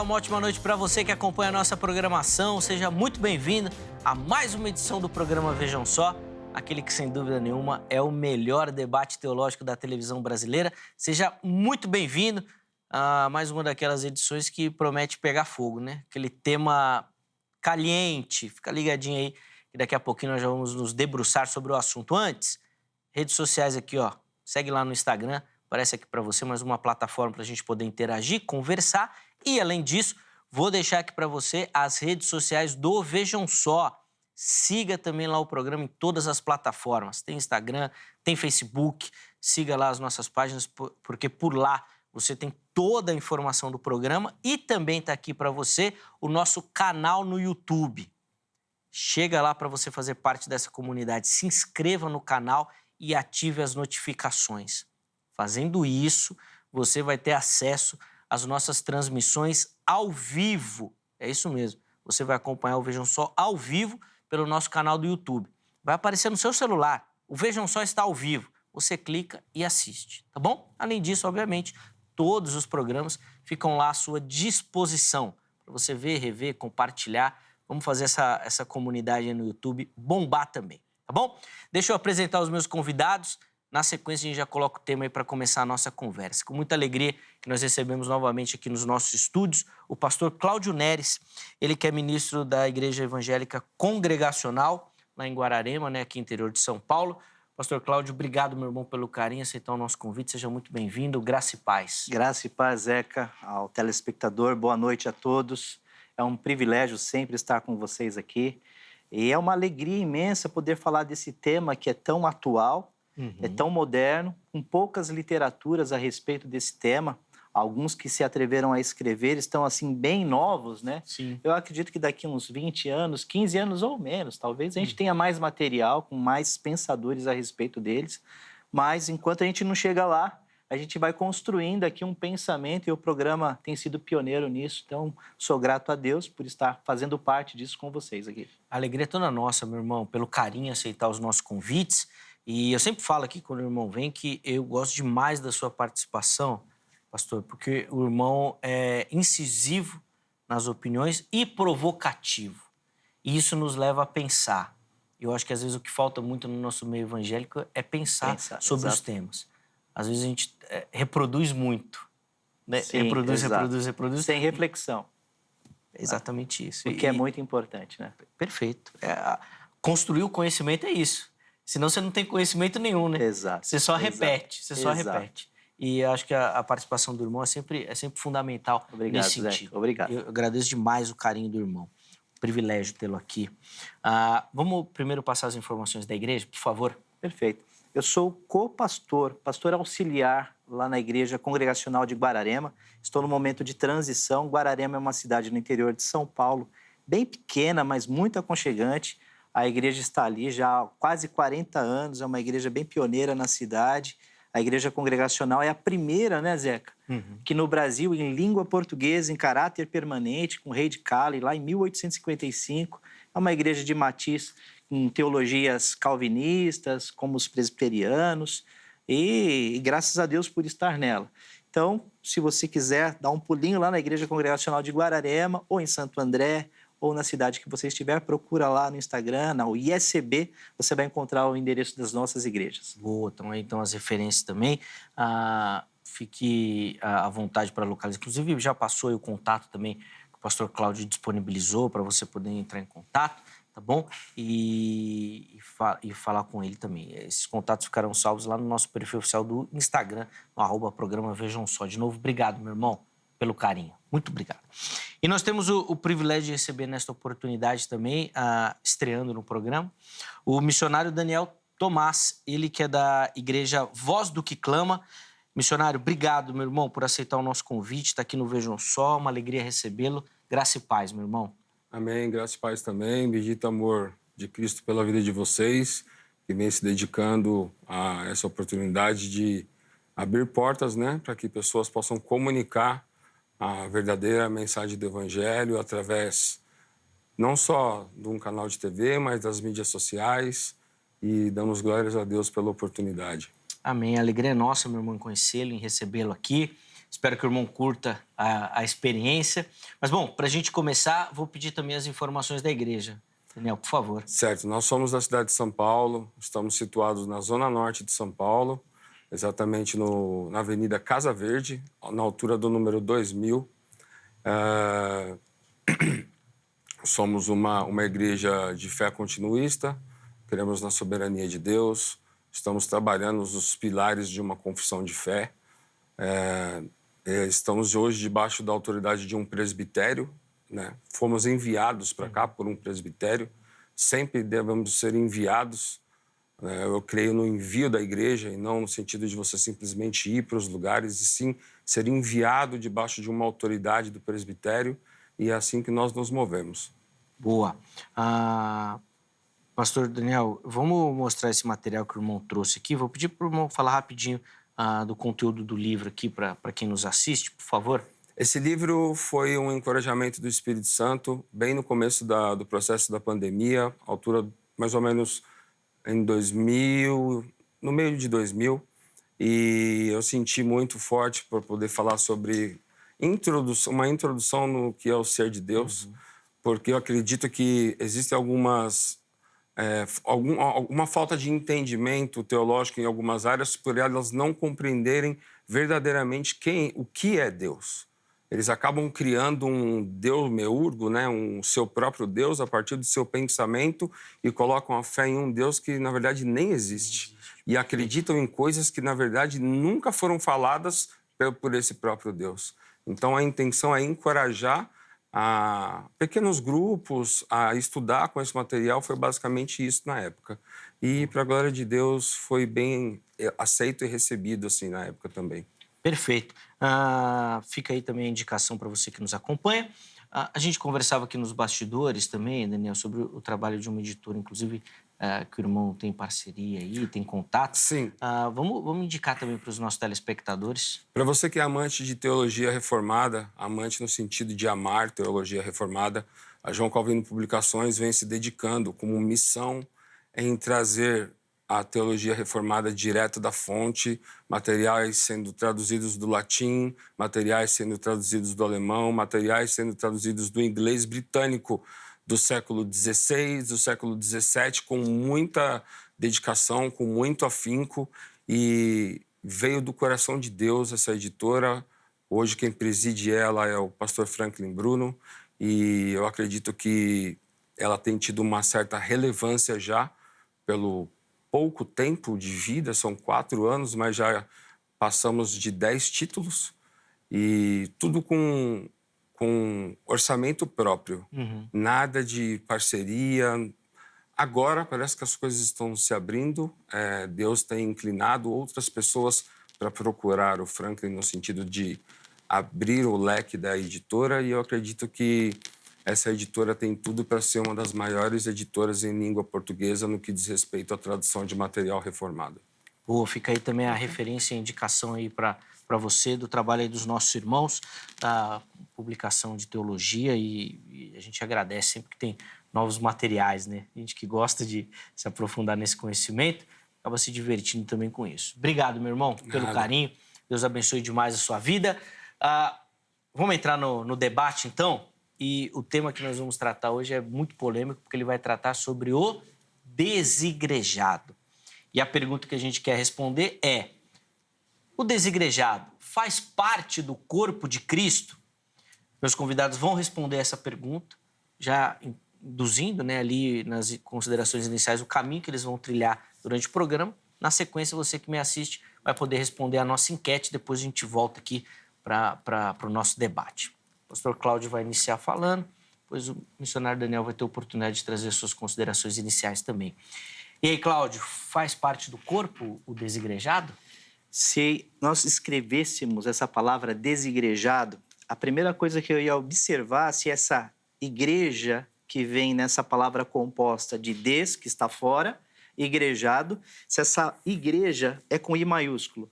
Olá, uma ótima noite para você que acompanha a nossa programação. Seja muito bem-vindo a mais uma edição do programa Vejam Só, aquele que, sem dúvida nenhuma, é o melhor debate teológico da televisão brasileira. Seja muito bem-vindo a mais uma daquelas edições que promete pegar fogo, né? Aquele tema caliente. Fica ligadinho aí, que daqui a pouquinho nós já vamos nos debruçar sobre o assunto. Antes, redes sociais aqui, ó. Segue lá no Instagram, aparece aqui para você mais uma plataforma para a gente poder interagir, conversar. E, além disso, vou deixar aqui para você as redes sociais do Vejam Só. Siga também lá o programa em todas as plataformas. Tem Instagram, tem Facebook. Siga lá as nossas páginas, porque por lá você tem toda a informação do programa. E também está aqui para você o nosso canal no YouTube. Chega lá para você fazer parte dessa comunidade. Se inscreva no canal e ative as notificações. Fazendo isso, você vai ter acesso às nossas transmissões ao vivo. É isso mesmo. Você vai acompanhar o Vejam Só ao vivo pelo nosso canal do YouTube. Vai aparecer no seu celular. O Vejam Só está ao vivo. Você clica e assiste, tá bom? Além disso, obviamente, todos os programas ficam lá à sua disposição para você ver, rever, compartilhar. Vamos fazer essa comunidade aí no YouTube bombar também, tá bom? Deixa eu apresentar os meus convidados. Na sequência, a gente já coloca o tema aí para começar a nossa conversa. Com muita alegria que nós recebemos novamente aqui nos nossos estúdios o pastor Cláudio Neres, ele que é ministro da Igreja Evangélica Congregacional, lá em Guararema, né, aqui no interior de São Paulo. Pastor Cláudio, obrigado, meu irmão, pelo carinho, aceitar o nosso convite. Seja muito bem-vindo. Graça e paz. Graça e paz, Zeca, ao telespectador. Boa noite a todos. É um privilégio sempre estar com vocês aqui. E é uma alegria imensa poder falar desse tema que é tão atual, é tão moderno, com poucas literaturas a respeito desse tema. Alguns que se atreveram a escrever estão, assim, bem novos, né? Sim. Eu acredito que daqui uns 20 anos, 15 anos ou menos, talvez, a gente tenha mais material, com mais pensadores a respeito deles. Mas, enquanto a gente não chega lá, a gente vai construindo aqui um pensamento e o programa tem sido pioneiro nisso. Então, sou grato a Deus por estar fazendo parte disso com vocês aqui. A alegria é toda nossa, meu irmão, pelo carinho em aceitar os nossos convites. E eu sempre falo aqui, quando o irmão vem, que eu gosto demais da sua participação, pastor, porque o irmão é incisivo nas opiniões e provocativo. E isso nos leva a pensar. Eu acho que, às vezes, o que falta muito no nosso meio evangélico é pensar sobre os temas. Às vezes, a gente reproduz muito. Né? Sim, reproduz. Sem reflexão. É exatamente isso. O que é muito importante, né? Perfeito. Construir o conhecimento é isso. Senão você não tem conhecimento nenhum, né? Exato. Você só repete, Exato. repete. E eu acho que a participação do irmão é sempre fundamental. Obrigado, nesse sentido. Zeca. Obrigado. Eu agradeço demais o carinho do irmão. Privilégio tê-lo aqui. Vamos primeiro passar as informações da igreja, por favor? Perfeito. Eu sou co-pastor, pastor auxiliar lá na Igreja Congregacional de Guararema. Estou no momento de transição. Guararema é uma cidade no interior de São Paulo, bem pequena, mas muito aconchegante. A igreja está ali já há quase 40 anos, é uma igreja bem pioneira na cidade. A Igreja Congregacional é a primeira, né, Zeca? Que no Brasil, em língua portuguesa, em caráter permanente, com o rei de Cali, lá em 1855. É uma igreja de matiz com teologias calvinistas, como os presbiterianos, e graças a Deus por estar nela. Então, se você quiser dar um pulinho lá na Igreja Congregacional de Guararema, ou em Santo André, ou na cidade que você estiver, procura lá no Instagram, na ISB, você vai encontrar o endereço das nossas igrejas. Boa, então aí estão as referências também. Fique à vontade para localizar. Inclusive, já passou aí o contato também que o pastor Cláudio disponibilizou para você poder entrar em contato, tá bom? E falar com ele também. Esses contatos ficarão salvos lá no nosso perfil oficial do Instagram, no @programa Vejam Só. De novo, obrigado, meu irmão, pelo carinho. Muito obrigado. E nós temos o privilégio de receber nesta oportunidade também, estreando no programa, o missionário Daniel Tomás, ele que é da igreja Voz do que Clama. Missionário, obrigado, meu irmão, por aceitar o nosso convite, está aqui no Vejam Só, uma alegria recebê-lo. Graça e paz, meu irmão. Amém, graça e paz também. Bendito amor de Cristo pela vida de vocês, que vem se dedicando a essa oportunidade de abrir portas, né, para que pessoas possam comunicar a verdadeira mensagem do Evangelho através não só de um canal de TV, mas das mídias sociais, e damos glórias a Deus pela oportunidade. Amém. A alegria é nossa, meu irmão, em conhecê-lo, em recebê-lo aqui. Espero que o irmão curta a experiência. Mas, bom, para a gente começar, vou pedir também as informações da igreja. Daniel, por favor. Certo, nós somos da cidade de São Paulo, estamos situados na zona norte de São Paulo, exatamente na Avenida Casa Verde, na altura do número 2000. Somos uma igreja de fé continuista, cremos na soberania de Deus, estamos trabalhando os pilares de uma confissão de fé. Estamos hoje debaixo da autoridade de um presbitério, né? Fomos enviados para cá por um presbitério, sempre devemos ser enviados. Eu creio no envio da igreja e não no sentido de você simplesmente ir para os lugares, e sim ser enviado debaixo de uma autoridade do presbitério, e é assim que nós nos movemos. Boa. Pastor Daniel, vamos mostrar esse material que o irmão trouxe aqui. Vou pedir para o irmão falar rapidinho do conteúdo do livro aqui para quem nos assiste, por favor. Esse livro foi um encorajamento do Espírito Santo, bem no começo do processo da pandemia, altura mais ou menos em 2000, no meio de 2000, e eu senti muito forte por poder falar sobre uma introdução no que é o ser de Deus, porque eu acredito que existem alguma falta de entendimento teológico em algumas áreas por elas não compreenderem verdadeiramente o que é Deus. Eles acabam criando um Deus meurgo, né? Um seu próprio Deus a partir do seu pensamento, e colocam a fé em um Deus que, na verdade, nem existe. E acreditam em coisas que, na verdade, nunca foram faladas por esse próprio Deus. Então, a intenção é encorajar a pequenos grupos a estudar com esse material. Foi basicamente isso na época. E, para a glória de Deus, foi bem aceito e recebido assim na época também. Perfeito. Fica aí também a indicação para você que nos acompanha. A gente conversava aqui nos bastidores também, Daniel, sobre o trabalho de uma editora, inclusive, que o irmão tem parceria aí, tem contato. Sim. Vamos indicar também para os nossos telespectadores. Para você que é amante de teologia reformada, amante no sentido de amar teologia reformada, a João Calvino Publicações vem se dedicando como missão em trazer a teologia reformada direto da fonte, materiais sendo traduzidos do latim, materiais sendo traduzidos do alemão, materiais sendo traduzidos do inglês britânico do século XVI, do século XVII, com muita dedicação, com muito afinco, e veio do coração de Deus essa editora. Hoje quem preside ela é o pastor Franklin Bruno, e eu acredito que ela tem tido uma certa relevância já pelo pouco tempo de vida, são 4 anos, mas já passamos de 10 títulos, e tudo com orçamento próprio, nada de parceria. Agora parece que as coisas estão se abrindo, Deus tem inclinado outras pessoas para procurar o Franklin no sentido de abrir o leque da editora, e eu acredito que essa editora tem tudo para ser uma das maiores editoras em língua portuguesa no que diz respeito à tradução de material reformado. Boa, fica aí também a referência e a indicação aí para você do trabalho aí dos nossos irmãos, da publicação de teologia, e a gente agradece sempre que tem novos materiais, né? A gente que gosta de se aprofundar nesse conhecimento acaba se divertindo também com isso. Obrigado, meu irmão, pelo carinho. Deus abençoe demais a sua vida. Vamos entrar no debate, então? E o tema que nós vamos tratar hoje é muito polêmico, porque ele vai tratar sobre o desigrejado. E a pergunta que a gente quer responder é: o desigrejado faz parte do corpo de Cristo? Meus convidados vão responder essa pergunta, já induzindo, né, ali nas considerações iniciais o caminho que eles vão trilhar durante o programa. Na sequência, você que me assiste vai poder responder a nossa enquete, depois a gente volta aqui para o nosso debate. O pastor Cláudio vai iniciar falando, depois o missionário Daniel vai ter a oportunidade de trazer suas considerações iniciais também. E aí, Cláudio, faz parte do corpo o desigrejado? Se nós escrevêssemos essa palavra desigrejado, a primeira coisa que eu ia observar é se essa igreja que vem nessa palavra composta de des, que está fora, igrejado, se essa igreja é com I maiúsculo.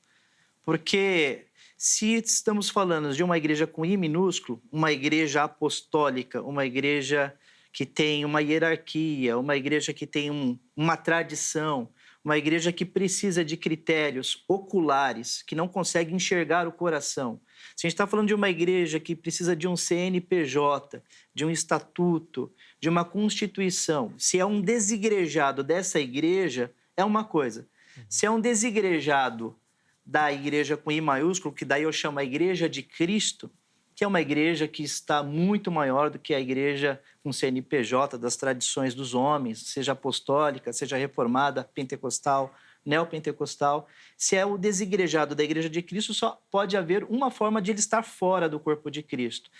Porque se estamos falando de uma igreja com I minúsculo, uma igreja apostólica, uma igreja que tem uma hierarquia, uma igreja que tem uma tradição, uma igreja que precisa de critérios oculares, que não consegue enxergar o coração. Se a gente está falando de uma igreja que precisa de um CNPJ, de um estatuto, de uma constituição, se é um desigrejado dessa igreja, é uma coisa. Se é um desigrejado da igreja com I maiúsculo, que daí eu chamo a Igreja de Cristo, que é uma igreja que está muito maior do que a igreja com CNPJ das tradições dos homens, seja apostólica, seja reformada, pentecostal, neopentecostal. Se é o desigrejado da Igreja de Cristo, só pode haver uma forma de ele estar fora do corpo de Cristo,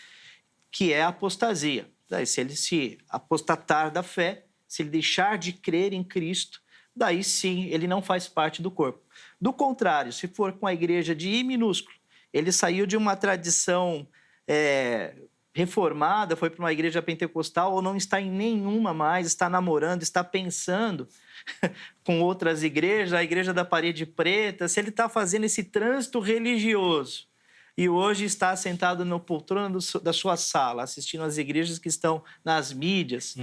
que é a apostasia. Daí, se ele se apostatar da fé, se ele deixar de crer em Cristo, daí sim ele não faz parte do corpo. Do contrário, se for com a igreja de I minúsculo, ele saiu de uma tradição reformada, foi para uma igreja pentecostal ou não está em nenhuma mais, está namorando, está pensando com outras igrejas, a igreja da parede preta, se ele está fazendo esse trânsito religioso e hoje está sentado na poltrona da sua sala, assistindo às igrejas que estão nas mídias,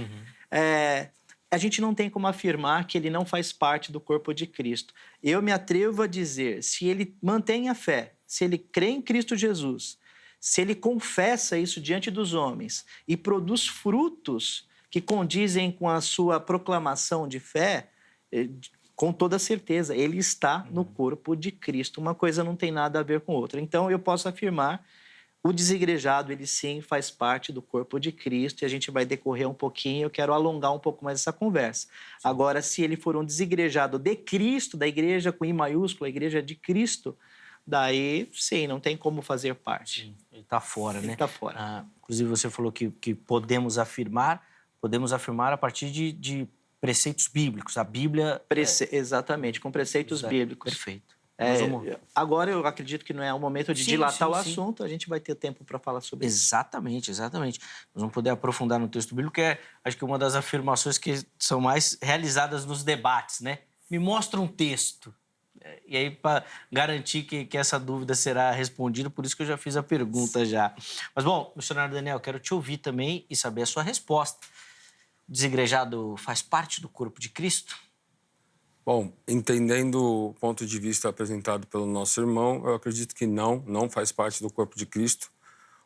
a gente não tem como afirmar que ele não faz parte do corpo de Cristo. Eu me atrevo a dizer, se ele mantém a fé, se ele crê em Cristo Jesus, se ele confessa isso diante dos homens e produz frutos que condizem com a sua proclamação de fé, com toda certeza, ele está no corpo de Cristo. Uma coisa não tem nada a ver com outra. Então, eu posso afirmar, o desigrejado, ele sim faz parte do corpo de Cristo e a gente vai decorrer um pouquinho, eu quero alongar um pouco mais essa conversa. Agora, se ele for um desigrejado de Cristo, da igreja com I maiúsculo, a igreja de Cristo, daí, sim, não tem como fazer parte. Sim, ele está fora, né? Ele está fora. Inclusive, você falou que podemos afirmar a partir de preceitos bíblicos. A Bíblia... Exatamente, com preceitos bíblicos. Perfeito. Agora, eu acredito que não é o momento de dilatar o assunto, a gente vai ter tempo para falar sobre isso. Exatamente. Nós vamos poder aprofundar no texto bíblico, que é, acho que, uma das afirmações que são mais realizadas nos debates, né? Me mostra um texto. E aí, para garantir que essa dúvida será respondida, por isso que eu já fiz a pergunta já. Mas, bom, missionário Daniel, quero te ouvir também e saber a sua resposta. O desigrejado faz parte do corpo de Cristo? Bom, entendendo o ponto de vista apresentado pelo nosso irmão, eu acredito que não faz parte do corpo de Cristo.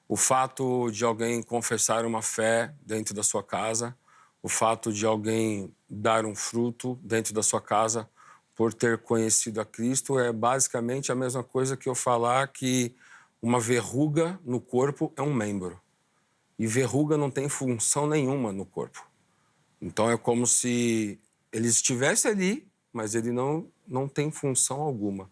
O fato de alguém confessar uma fé dentro da sua casa, o fato de alguém dar um fruto dentro da sua casa por ter conhecido a Cristo é basicamente a mesma coisa que eu falar que uma verruga no corpo é um membro. E verruga não tem função nenhuma no corpo. Então é como se ele estivesse ali, mas ele não tem função alguma.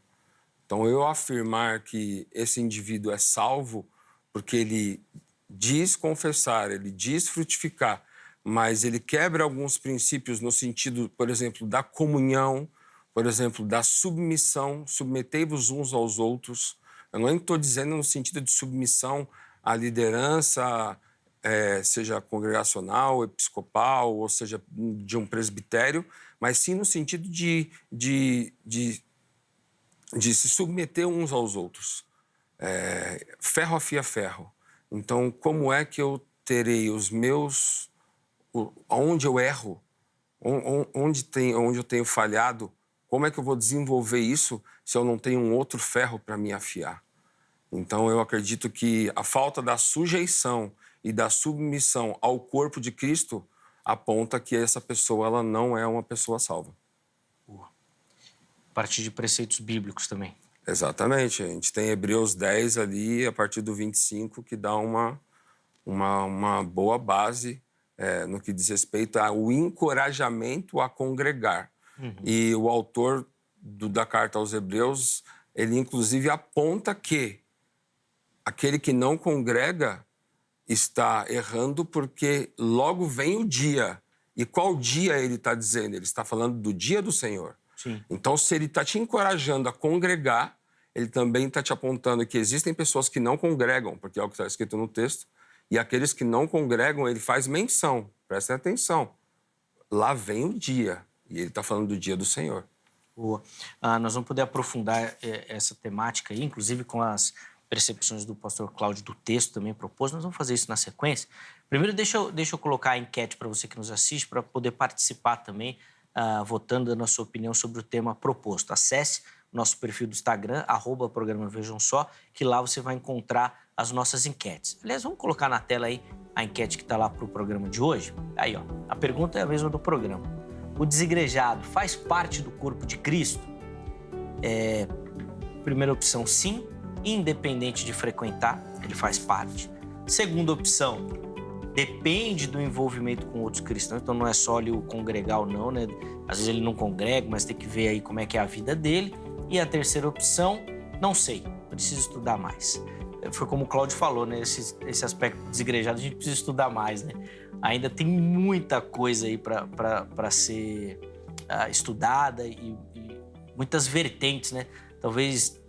Então, eu afirmar que esse indivíduo é salvo porque ele diz confessar, ele diz frutificar, mas ele quebra alguns princípios no sentido, por exemplo, da comunhão, por exemplo, da submissão, submetei-vos uns aos outros. Eu não estou dizendo no sentido de submissão à liderança, seja congregacional, episcopal, ou seja, de um presbitério, mas sim no sentido de se submeter uns aos outros. Ferro afia ferro. Então, como é que eu terei os meus... Onde eu erro, onde eu tenho falhado, como é que eu vou desenvolver isso se eu não tenho um outro ferro para me afiar? Então, eu acredito que a falta da sujeição e da submissão ao corpo de Cristo aponta que essa pessoa ela não é uma pessoa salva. A partir de preceitos bíblicos também. Exatamente. A gente tem Hebreus 10 ali, a partir do 25, que dá uma boa base no que diz respeito ao encorajamento a congregar. E o autor da carta aos Hebreus, ele inclusive aponta que aquele que não congrega está errando porque logo vem o dia. E qual dia ele está dizendo? Ele está falando do dia do Senhor. Sim. Então, se ele está te encorajando a congregar, ele também está te apontando que existem pessoas que não congregam, porque é o que está escrito no texto, e aqueles que não congregam, ele faz menção. Prestem atenção. Lá vem o dia. E ele está falando do dia do Senhor. Boa. Nós vamos poder aprofundar essa temática aí, inclusive com as percepções do pastor Cláudio do texto também propôs. Nós vamos fazer isso na sequência. Primeiro, deixa eu colocar a enquete para você que nos assiste, para poder participar também votando, dando a sua opinião sobre o tema proposto. Acesse o nosso perfil do Instagram, @programa Vejam Só, que lá você vai encontrar as nossas enquetes. Aliás, vamos colocar na tela aí a enquete que está lá para o programa de hoje. Aí, ó, a pergunta é a mesma do programa. O desigrejado faz parte do corpo de Cristo? Primeira opção, sim. Independente de frequentar, ele faz parte. Segunda opção, depende do envolvimento com outros cristãos. Então, não é só ali o congregar ou não, né? Às vezes ele não congrega, mas tem que ver aí como é que é a vida dele. E a terceira opção, não sei, preciso estudar mais. Foi como o Cláudio falou, né? Esse aspecto desigrejado, a gente precisa estudar mais, né? Ainda tem muita coisa aí para ser estudada e muitas vertentes, né? Talvez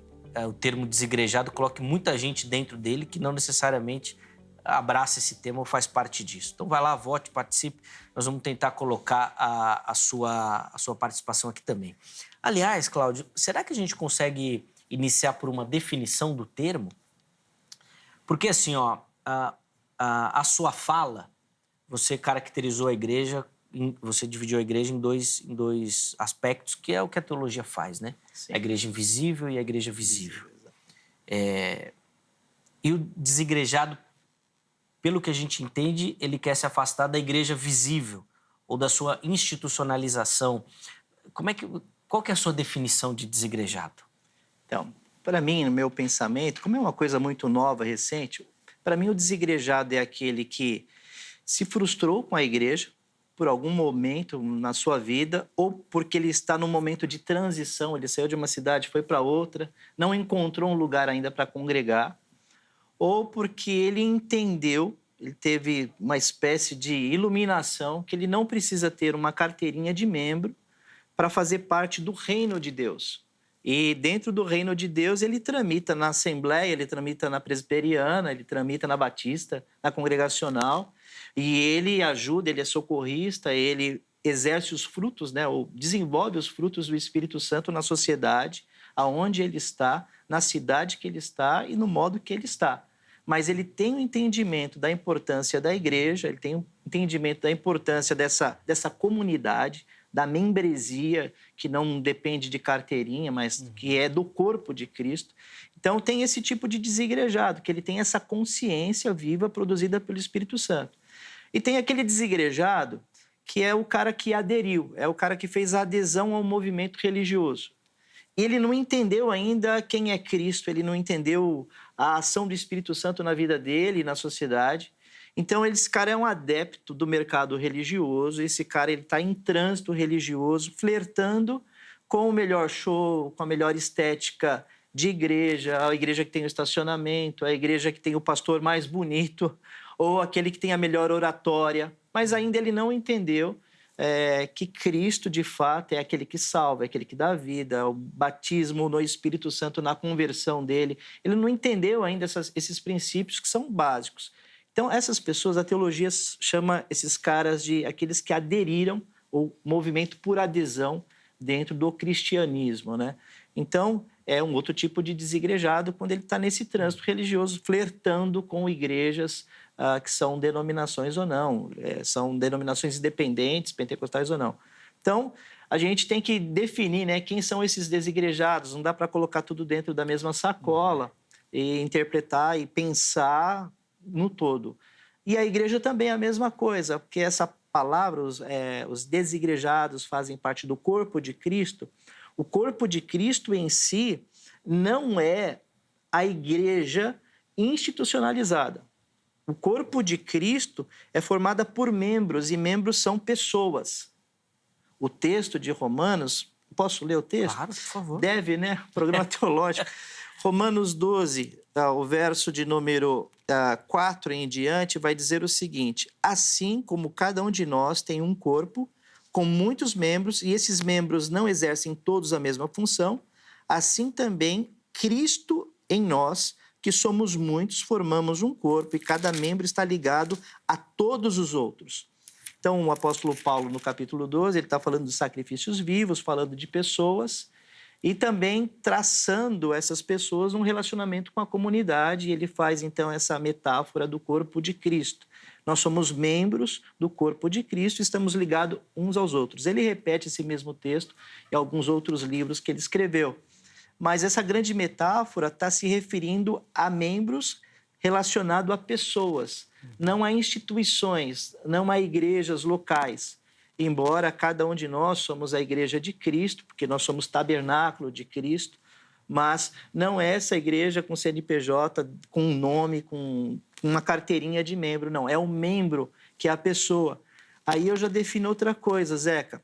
o termo desigrejado coloque muita gente dentro dele que não necessariamente abraça esse tema ou faz parte disso. Então vai lá, vote, participe. Nós vamos tentar colocar a sua participação aqui também. Aliás, Cláudio, será que a gente consegue iniciar por uma definição do termo? Porque assim, ó, a sua fala, você caracterizou a igreja, você dividiu a igreja em dois aspectos, que é o que a teologia faz, né? Sim. A igreja invisível e a igreja visível. E o desigrejado, pelo que a gente entende, ele quer se afastar da igreja visível ou da sua institucionalização. Qual que é a sua definição de desigrejado? Então, para mim, no meu pensamento, como é uma coisa muito nova, recente, para mim o desigrejado é aquele que se frustrou com a igreja por algum momento na sua vida, ou porque ele está num momento de transição, ele saiu de uma cidade, foi para outra, não encontrou um lugar ainda para congregar, ou porque ele entendeu, ele teve uma espécie de iluminação, que ele não precisa ter uma carteirinha de membro para fazer parte do reino de Deus. E dentro do reino de Deus, ele tramita na Assembleia, ele tramita na Presbiteriana, ele tramita na Batista, na Congregacional, e ele ajuda, ele é socorrista, ele exerce os frutos, né, ou desenvolve os frutos do Espírito Santo na sociedade, aonde ele está, na cidade que ele está e no modo que ele está. Mas ele tem um entendimento da importância da igreja, ele tem um entendimento da importância dessa comunidade, da membresia, que não depende de carteirinha, mas que é do corpo de Cristo. Então, tem esse tipo de desigrejado, que ele tem essa consciência viva produzida pelo Espírito Santo. E tem aquele desigrejado que é o cara que aderiu, é o cara que fez a adesão ao movimento religioso. Ele não entendeu ainda quem é Cristo, ele não entendeu a ação do Espírito Santo na vida dele e na sociedade. Então, esse cara é um adepto do mercado religioso, esse cara está em trânsito religioso, flertando com o melhor show, com a melhor estética de igreja, a igreja que tem o estacionamento, a igreja que tem o pastor mais bonito, ou aquele que tem a melhor oratória. Mas ainda ele não entendeu que Cristo, de fato, é aquele que salva, é aquele que dá vida, o batismo no Espírito Santo na conversão dele. Ele não entendeu ainda esses princípios que são básicos. Então, essas pessoas, a teologia chama esses caras de aqueles que aderiram, ou movimento por adesão, dentro do cristianismo, né? Então, é um outro tipo de desigrejado quando ele está nesse trânsito religioso, flertando com igrejas que são denominações ou não, são denominações independentes, pentecostais ou não. Então, a gente tem que definir, né, quem são esses desigrejados, não dá para colocar tudo dentro da mesma sacola e interpretar e pensar no todo. E a igreja também é a mesma coisa, porque essa palavra, os desigrejados fazem parte do corpo de Cristo. O corpo de Cristo em si não é a igreja institucionalizada. O corpo de Cristo é formado por membros, e membros são pessoas. O texto de Romanos, posso ler o texto? Claro, por favor. Deve, né? Programa teológico. Romanos 12, o verso de número 4 em diante, vai dizer o seguinte: assim como cada um de nós tem um corpo com muitos membros, e esses membros não exercem todos a mesma função, assim também Cristo em nós, que somos muitos, formamos um corpo, e cada membro está ligado a todos os outros. Então, o apóstolo Paulo, no capítulo 12, ele está falando de sacrifícios vivos, falando de pessoas, e também traçando essas pessoas um relacionamento com a comunidade. E ele faz, então, essa metáfora do corpo de Cristo. Nós somos membros do corpo de Cristo e estamos ligados uns aos outros. Ele repete esse mesmo texto em alguns outros livros que ele escreveu. Mas essa grande metáfora está se referindo a membros relacionados a pessoas, não a instituições, não a igrejas locais. Embora cada um de nós somos a igreja de Cristo, porque nós somos tabernáculo de Cristo, mas não é essa igreja com CNPJ, com um nome, com uma carteirinha de membro, não. É o membro que é a pessoa. Aí eu já defino outra coisa, Zeca.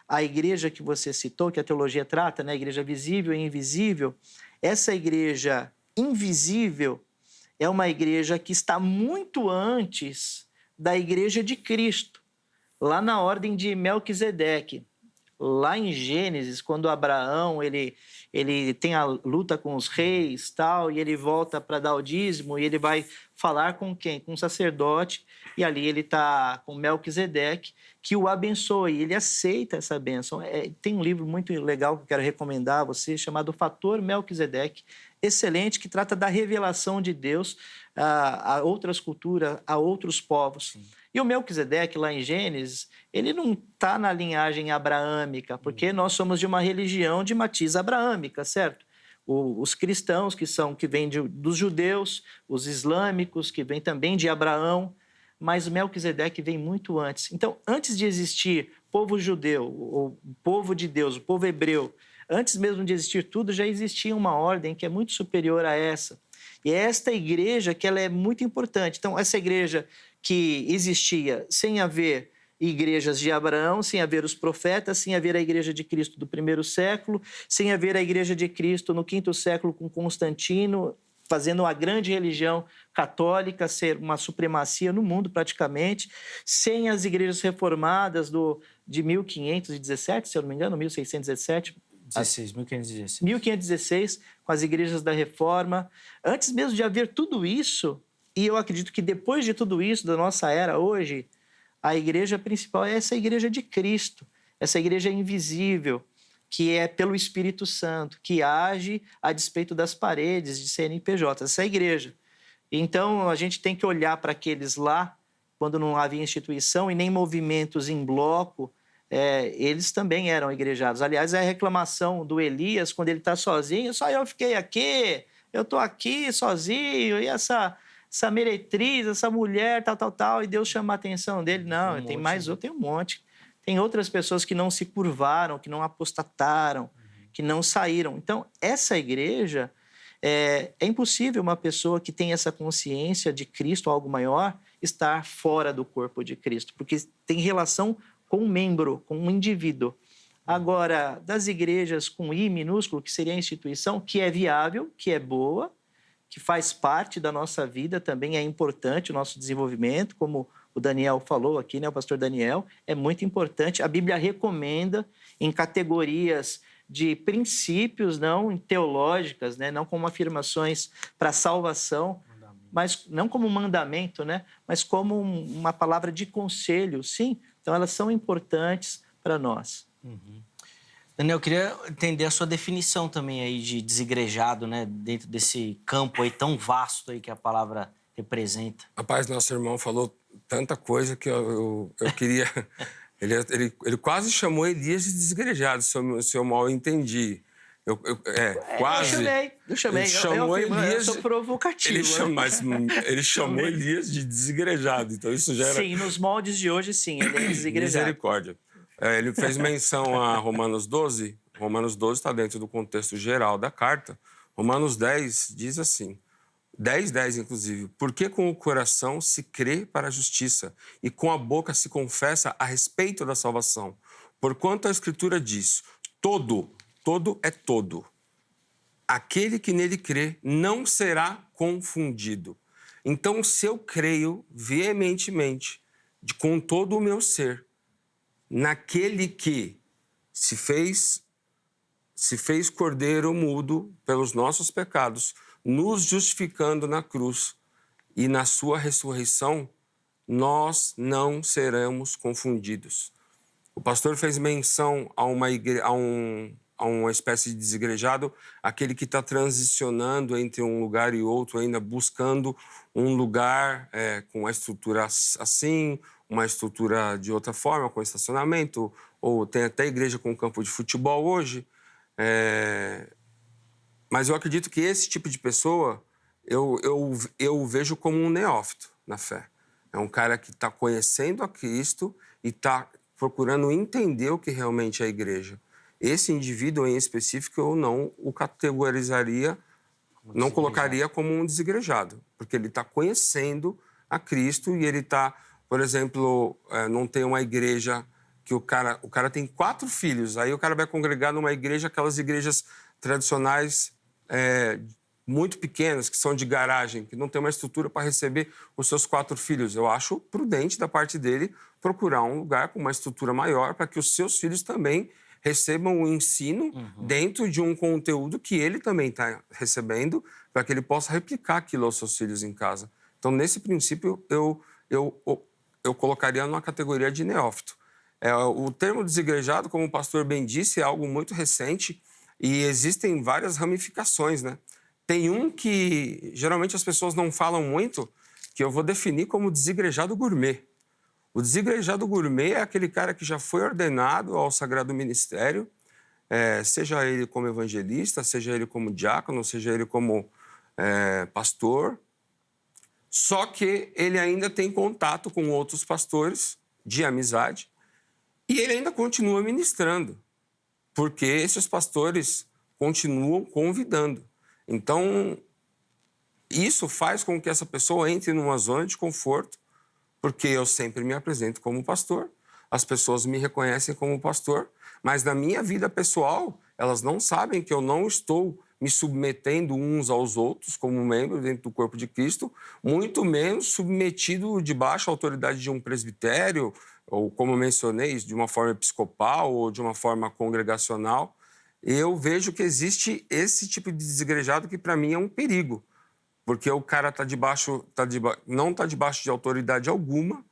A igreja que você citou, que a teologia trata, né? A igreja visível e invisível, essa igreja invisível é uma igreja que está muito antes da igreja de Cristo, lá na ordem de Melquisedeque. Lá em Gênesis, quando Abraão ele tem a luta com os reis, tal, e ele volta para dar o dízimo, e ele vai falar com quem? Com o sacerdote, e ali ele está com Melquisedeque, que o abençoa, e ele aceita essa bênção. Tem um livro muito legal que eu quero recomendar a você, chamado Fator Melquisedeque, excelente, que trata da revelação de Deus a outras culturas, a outros povos. Sim. E o Melquisedeque, lá em Gênesis, ele não está na linhagem abraâmica, porque nós somos de uma religião de matiz abraâmica, certo? Os cristãos, que vêm dos judeus, os islâmicos, que vêm também de Abraão, mas o Melquisedeque vem muito antes. Então, antes de existir povo judeu, o povo de Deus, o povo hebreu, antes mesmo de existir tudo, já existia uma ordem que é muito superior a essa. E é esta igreja que ela é muito importante. Então, essa igreja que existia sem haver igrejas de Abraão, sem haver os profetas, sem haver a igreja de Cristo do primeiro século, sem haver a igreja de Cristo no quinto século com Constantino, fazendo uma grande religião católica ser uma supremacia no mundo praticamente, sem as igrejas reformadas de 1517, se eu não me engano, 1617, 1516. 1516, com as igrejas da Reforma. Antes mesmo de haver tudo isso, e eu acredito que depois de tudo isso, da nossa era hoje, a igreja principal é essa igreja de Cristo, essa igreja invisível, que é pelo Espírito Santo, que age a despeito das paredes de CNPJ, essa igreja. Então, a gente tem que olhar para aqueles lá, quando não havia instituição e nem movimentos em bloco, eles também eram igrejados. Aliás, a reclamação do Elias, quando ele está sozinho, só eu fiquei aqui, eu estou aqui sozinho, e essa meretriz, essa mulher, tal, e Deus chama a atenção dele. Não, tem mais outro, tem um monte. Tem outras pessoas que não se curvaram, que não apostataram, que não saíram. Então, essa igreja, é impossível uma pessoa que tem essa consciência de Cristo, algo maior, estar fora do corpo de Cristo, porque tem relação com um membro, com um indivíduo. Agora, das igrejas com I minúsculo, que seria a instituição, que é viável, que é boa, que faz parte da nossa vida, também é importante o nosso desenvolvimento, como o Daniel falou aqui, né, o pastor Daniel, é muito importante. A Bíblia recomenda em categorias de princípios, não teológicas, né, não como afirmações para salvação, mas não como um mandamento, né, mas como uma palavra de conselho, sim. Então, elas são importantes para nós. Uhum. Daniel, eu queria entender a sua definição também aí de desigrejado, né? Dentro desse campo aí tão vasto aí que a palavra representa. Rapaz, nosso irmão falou tanta coisa que eu queria... ele quase chamou Elias de desigrejado, se eu mal entendi. Quase. Eu chamei. Ele chamou Elias, eu sou provocativo. Ele chamou Elias de desigrejado. Então isso já era... Sim, nos moldes de hoje, sim, ele é desigrejado. Misericórdia. Ele fez menção a Romanos 12. Romanos 12 está dentro do contexto geral da carta. Romanos 10 diz assim, 10, inclusive, porque com o coração se crê para a justiça e com a boca se confessa a respeito da salvação. Porquanto a Escritura diz, todo é todo. Aquele que nele crê não será confundido. Então, se eu creio veementemente, com todo o meu ser, naquele que se fez cordeiro mudo pelos nossos pecados, nos justificando na cruz e na sua ressurreição, nós não seremos confundidos. O pastor fez menção a a uma espécie de desigrejado, aquele que está transicionando entre um lugar e outro, ainda buscando um lugar com uma estrutura assim, uma estrutura de outra forma, com estacionamento, ou tem até igreja com campo de futebol hoje. Mas eu acredito que esse tipo de pessoa eu vejo como um neófito na fé. É um cara que está conhecendo a Cristo e está procurando entender o que realmente é a igreja. Esse indivíduo em específico eu não o categorizaria, não colocaria como um desigrejado, porque ele está conhecendo a Cristo e ele está, por exemplo, não tem uma igreja que o cara tem 4 filhos, aí o cara vai congregar numa igreja, aquelas igrejas tradicionais muito pequenas, que são de garagem, que não tem uma estrutura para receber os seus 4 filhos. Eu acho prudente da parte dele procurar um lugar com uma estrutura maior para que os seus filhos também recebam o ensino dentro de um conteúdo que ele também está recebendo, para que ele possa replicar aquilo aos seus filhos em casa. Então, nesse princípio, eu colocaria numa categoria de neófito. O termo desigrejado, como o pastor bem disse, é algo muito recente e existem várias ramificações, né? Tem um que geralmente as pessoas não falam muito, que eu vou definir como desigrejado gourmet. O desigrejado gourmet é aquele cara que já foi ordenado ao sagrado ministério, seja ele como evangelista, seja ele como diácono, seja ele como pastor, só que ele ainda tem contato com outros pastores de amizade e ele ainda continua ministrando, porque esses pastores continuam convidando. Então, isso faz com que essa pessoa entre numa zona de conforto, porque eu sempre me apresento como pastor, as pessoas me reconhecem como pastor, mas na minha vida pessoal, elas não sabem que eu não estou me submetendo uns aos outros como membro dentro do corpo de Cristo, muito menos submetido debaixo da autoridade de um presbitério, ou como eu mencionei, de uma forma episcopal ou de uma forma congregacional. Eu vejo que existe esse tipo de desigrejado que, para mim, é um perigo, porque o cara não está debaixo de autoridade alguma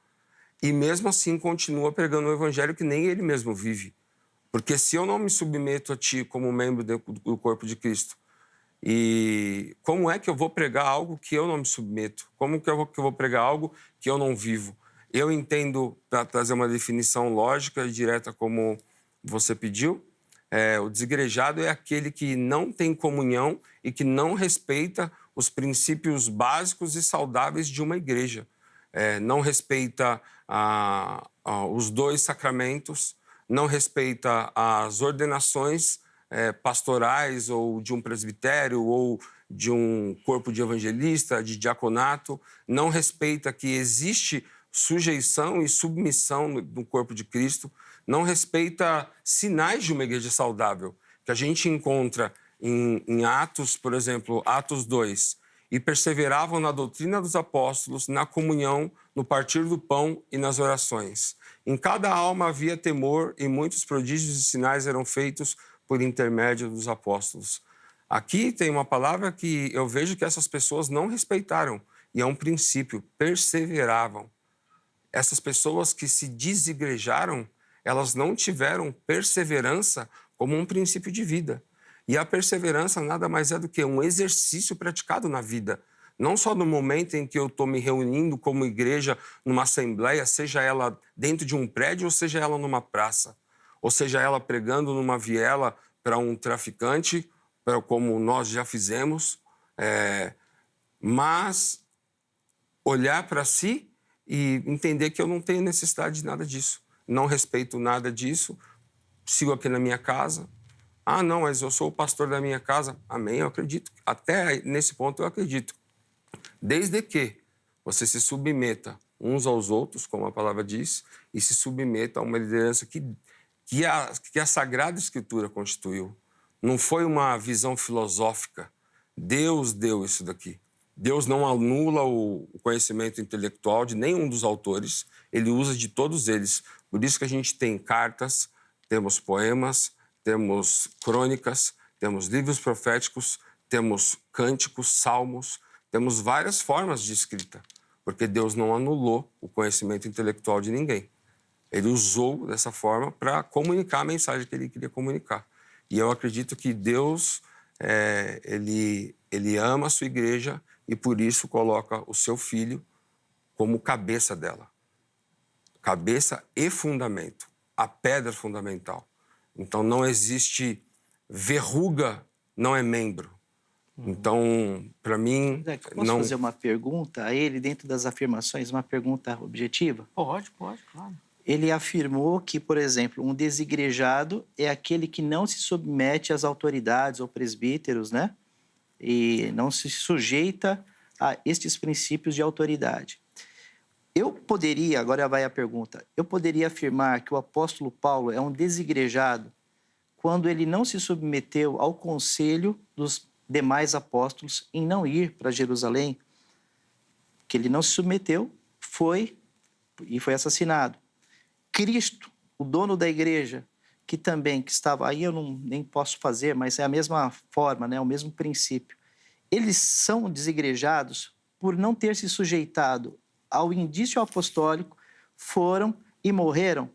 e, mesmo assim, continua pregando o evangelho que nem ele mesmo vive. Porque se eu não me submeto a ti como membro do corpo de Cristo, e como é que eu vou pregar algo que eu não me submeto? Como que eu vou pregar algo que eu não vivo? Eu entendo, para trazer uma definição lógica e direta como você pediu, o desigrejado é aquele que não tem comunhão e que não respeita os princípios básicos e saudáveis de uma igreja. Não respeita os 2 sacramentos, não respeita as ordenações pastorais ou de um presbitério ou de um corpo de evangelista, de diaconato, não respeita que existe sujeição e submissão no corpo de Cristo, não respeita sinais de uma igreja saudável, que a gente encontra em Atos, por exemplo, Atos 2, e perseveravam na doutrina dos apóstolos, na comunhão, no partir do pão e nas orações. Em cada alma havia temor e muitos prodígios e sinais eram feitos por intermédio dos apóstolos. Aqui tem uma palavra que eu vejo que essas pessoas não respeitaram, e é um princípio, perseveravam. Essas pessoas que se desigrejaram, elas não tiveram perseverança como um princípio de vida. E a perseverança nada mais é do que um exercício praticado na vida. Não só no momento em que eu estou me reunindo como igreja numa assembleia, seja ela dentro de um prédio ou seja ela numa praça, ou seja ela pregando numa viela para um traficante, como nós já fizemos, mas olhar para si e entender que eu não tenho necessidade de nada disso. Não respeito nada disso, sigo aqui na minha casa. Ah, não, mas eu sou o pastor da minha casa. Amém, eu acredito. Até nesse ponto eu acredito. Desde que você se submeta uns aos outros, como a palavra diz, e se submeta a uma liderança que a Sagrada Escritura constituiu. Não foi uma visão filosófica. Deus deu isso daqui. Deus não anula o conhecimento intelectual de nenhum dos autores, ele usa de todos eles. Por isso que a gente tem cartas, temos poemas, temos crônicas, temos livros proféticos, temos cânticos, salmos, temos várias formas de escrita, porque Deus não anulou o conhecimento intelectual de ninguém. Ele usou dessa forma para comunicar a mensagem que ele queria comunicar. E eu acredito que Deus, ele ama a sua igreja e por isso coloca o seu filho como cabeça dela. Cabeça e fundamento, a pedra fundamental. Então não existe verruga, não é membro. Então, para mim... Posso fazer uma pergunta a ele, dentro das afirmações, uma pergunta objetiva? Pode, claro. Ele afirmou que, por exemplo, um desigrejado é aquele que não se submete às autoridades ou presbíteros, né? E não se sujeita a estes princípios de autoridade. Eu poderia, agora vai a pergunta, eu poderia afirmar que o apóstolo Paulo é um desigrejado quando ele não se submeteu ao conselho dos demais apóstolos em não ir para Jerusalém? Que ele não se submeteu, foi assassinado. Cristo, o dono da igreja, que estava aí, eu nem posso fazer, mas é a mesma forma, né? O mesmo princípio. Eles são desigrejados por não ter se sujeitado ao indício apostólico, foram e morreram.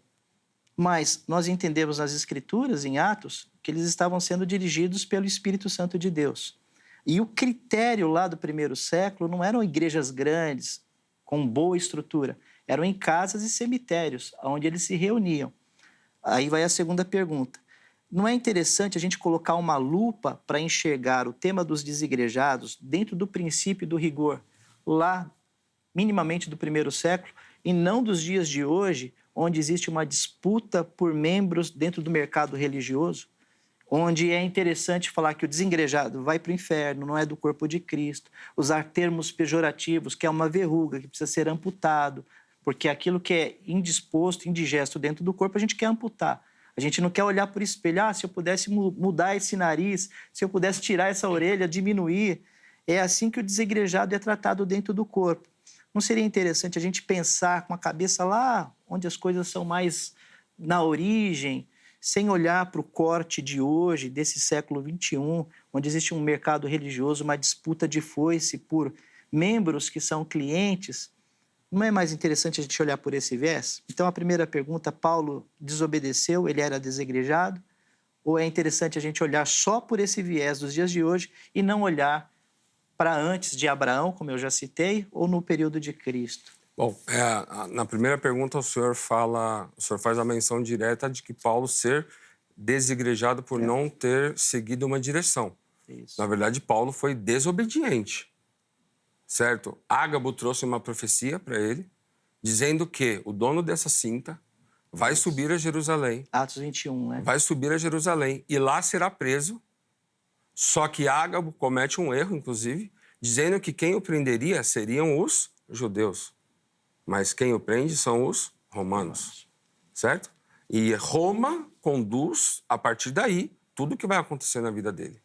Mas nós entendemos nas Escrituras, em Atos, que eles estavam sendo dirigidos pelo Espírito Santo de Deus. E o critério lá do primeiro século não eram igrejas grandes, com boa estrutura, eram em casas e cemitérios, onde eles se reuniam. Aí vai a segunda pergunta. Não é interessante a gente colocar uma lupa para enxergar o tema dos desigrejados dentro do princípio do rigor, lá, minimamente do primeiro século, e não dos dias de hoje, onde existe uma disputa por membros dentro do mercado religioso, onde é interessante falar que o desengrejado vai para o inferno, não é do corpo de Cristo, usar termos pejorativos, que é uma verruga, que precisa ser amputado, porque aquilo que é indisposto, indigesto dentro do corpo, a gente quer amputar. A gente não quer olhar por espelho, se eu pudesse mudar esse nariz, se eu pudesse tirar essa orelha, diminuir. É assim que o desengrejado é tratado dentro do corpo. Não seria interessante a gente pensar com a cabeça lá onde as coisas são mais na origem, sem olhar para o corte de hoje, desse século XXI, onde existe um mercado religioso, uma disputa de foice por membros que são clientes? Não é mais interessante a gente olhar por esse viés? Então, a primeira pergunta, Paulo desobedeceu, ele era desegrejado? Ou é interessante a gente olhar só por esse viés dos dias de hoje e não olhar para antes de Abraão, como eu já citei, ou no período de Cristo? Bom, na primeira pergunta o senhor faz a menção direta de que Paulo ser desigrejado por não ter seguido uma direção. Isso. Na verdade, Paulo foi desobediente, certo? Ágabo trouxe uma profecia para ele, dizendo que o dono dessa cinta vai subir a Jerusalém. Atos 21, né? Vai subir a Jerusalém e lá será preso. Só que Ágabo comete um erro, inclusive, dizendo que quem o prenderia seriam os judeus. Mas quem o prende são os romanos, certo? E Roma conduz, a partir daí, tudo o que vai acontecer na vida dele.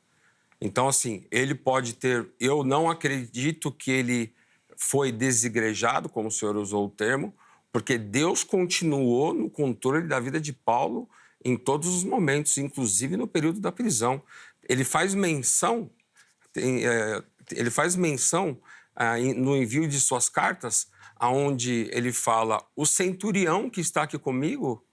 Então, assim, ele pode ter... Eu não acredito que ele foi desigrejado, como o senhor usou o termo, porque Deus continuou no controle da vida de Paulo em todos os momentos, inclusive no período da prisão. Ele faz menção, no envio de suas cartas, onde ele fala: o centurião que está aqui comigo,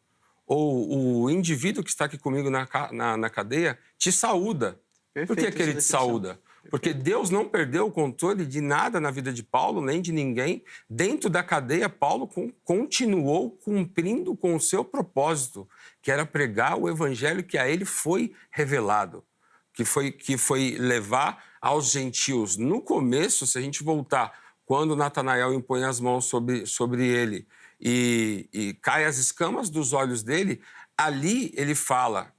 ou o indivíduo que está aqui comigo na cadeia, te saúda. Por que ele te saúda? Porque Deus não perdeu o controle de nada na vida de Paulo, nem de ninguém. Dentro da cadeia, Paulo continuou cumprindo com o seu propósito, que era pregar o evangelho que a ele foi revelado, que foi levar aos gentios. No começo, se a gente voltar, quando Natanael impõe as mãos sobre ele e cai as escamas dos olhos dele, ali ele fala,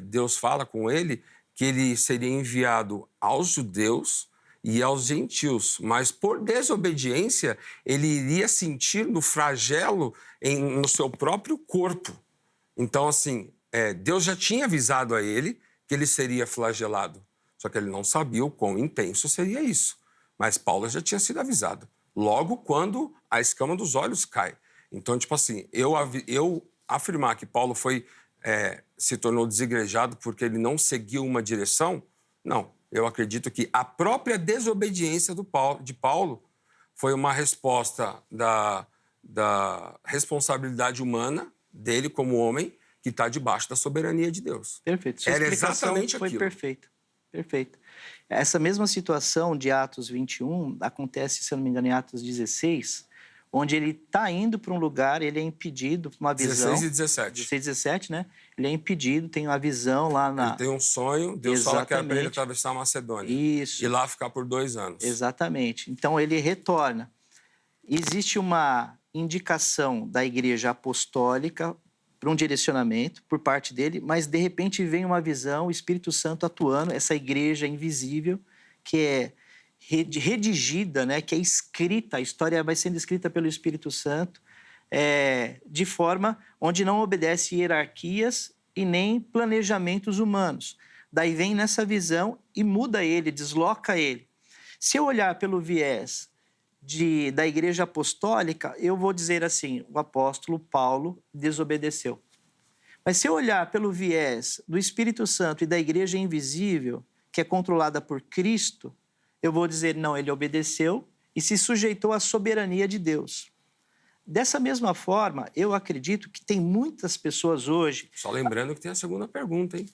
Deus fala com ele, que ele seria enviado aos judeus e aos gentios, mas por desobediência ele iria sentir no flagelo no seu próprio corpo. Então, assim, Deus já tinha avisado a ele que ele seria flagelado, só que ele não sabia o quão intenso seria isso. Mas Paulo já tinha sido avisado, logo quando a escama dos olhos cai. Então, tipo assim, eu afirmar que Paulo se tornou desigrejado porque ele não seguiu uma direção, não. Eu acredito que a própria desobediência de Paulo foi uma resposta da responsabilidade humana dele como homem que está debaixo da soberania de Deus. Perfeito. Sua Era explicação exatamente foi aquilo. perfeita. Perfeito. Essa mesma situação de Atos 21 acontece, se eu não me engano, em Atos 16, onde ele está indo para um lugar, ele é impedido por uma visão. 16 e 17. 16 e 17, né? Ele é impedido, tem uma visão lá na... Ele tem um sonho, Deus fala que era para ele Exatamente. atravessar a Macedônia. Isso. E lá ficar por 2 anos. Exatamente. Então, ele retorna. Existe uma indicação da Igreja Apostólica para um direcionamento por parte dele, mas, de repente, vem uma visão, o Espírito Santo atuando, essa igreja invisível, que é redigida, né, que é escrita, a história vai sendo escrita pelo Espírito Santo, de forma onde não obedece hierarquias e nem planejamentos humanos. Daí vem nessa visão e muda ele, desloca ele. Se eu olhar pelo viés da Igreja Apostólica, eu vou dizer assim, o apóstolo Paulo desobedeceu. Mas se eu olhar pelo viés do Espírito Santo e da Igreja Invisível, que é controlada por Cristo, eu vou dizer, não, ele obedeceu e se sujeitou à soberania de Deus. Dessa mesma forma, eu acredito que tem muitas pessoas hoje... Só lembrando que tem a segunda pergunta, hein?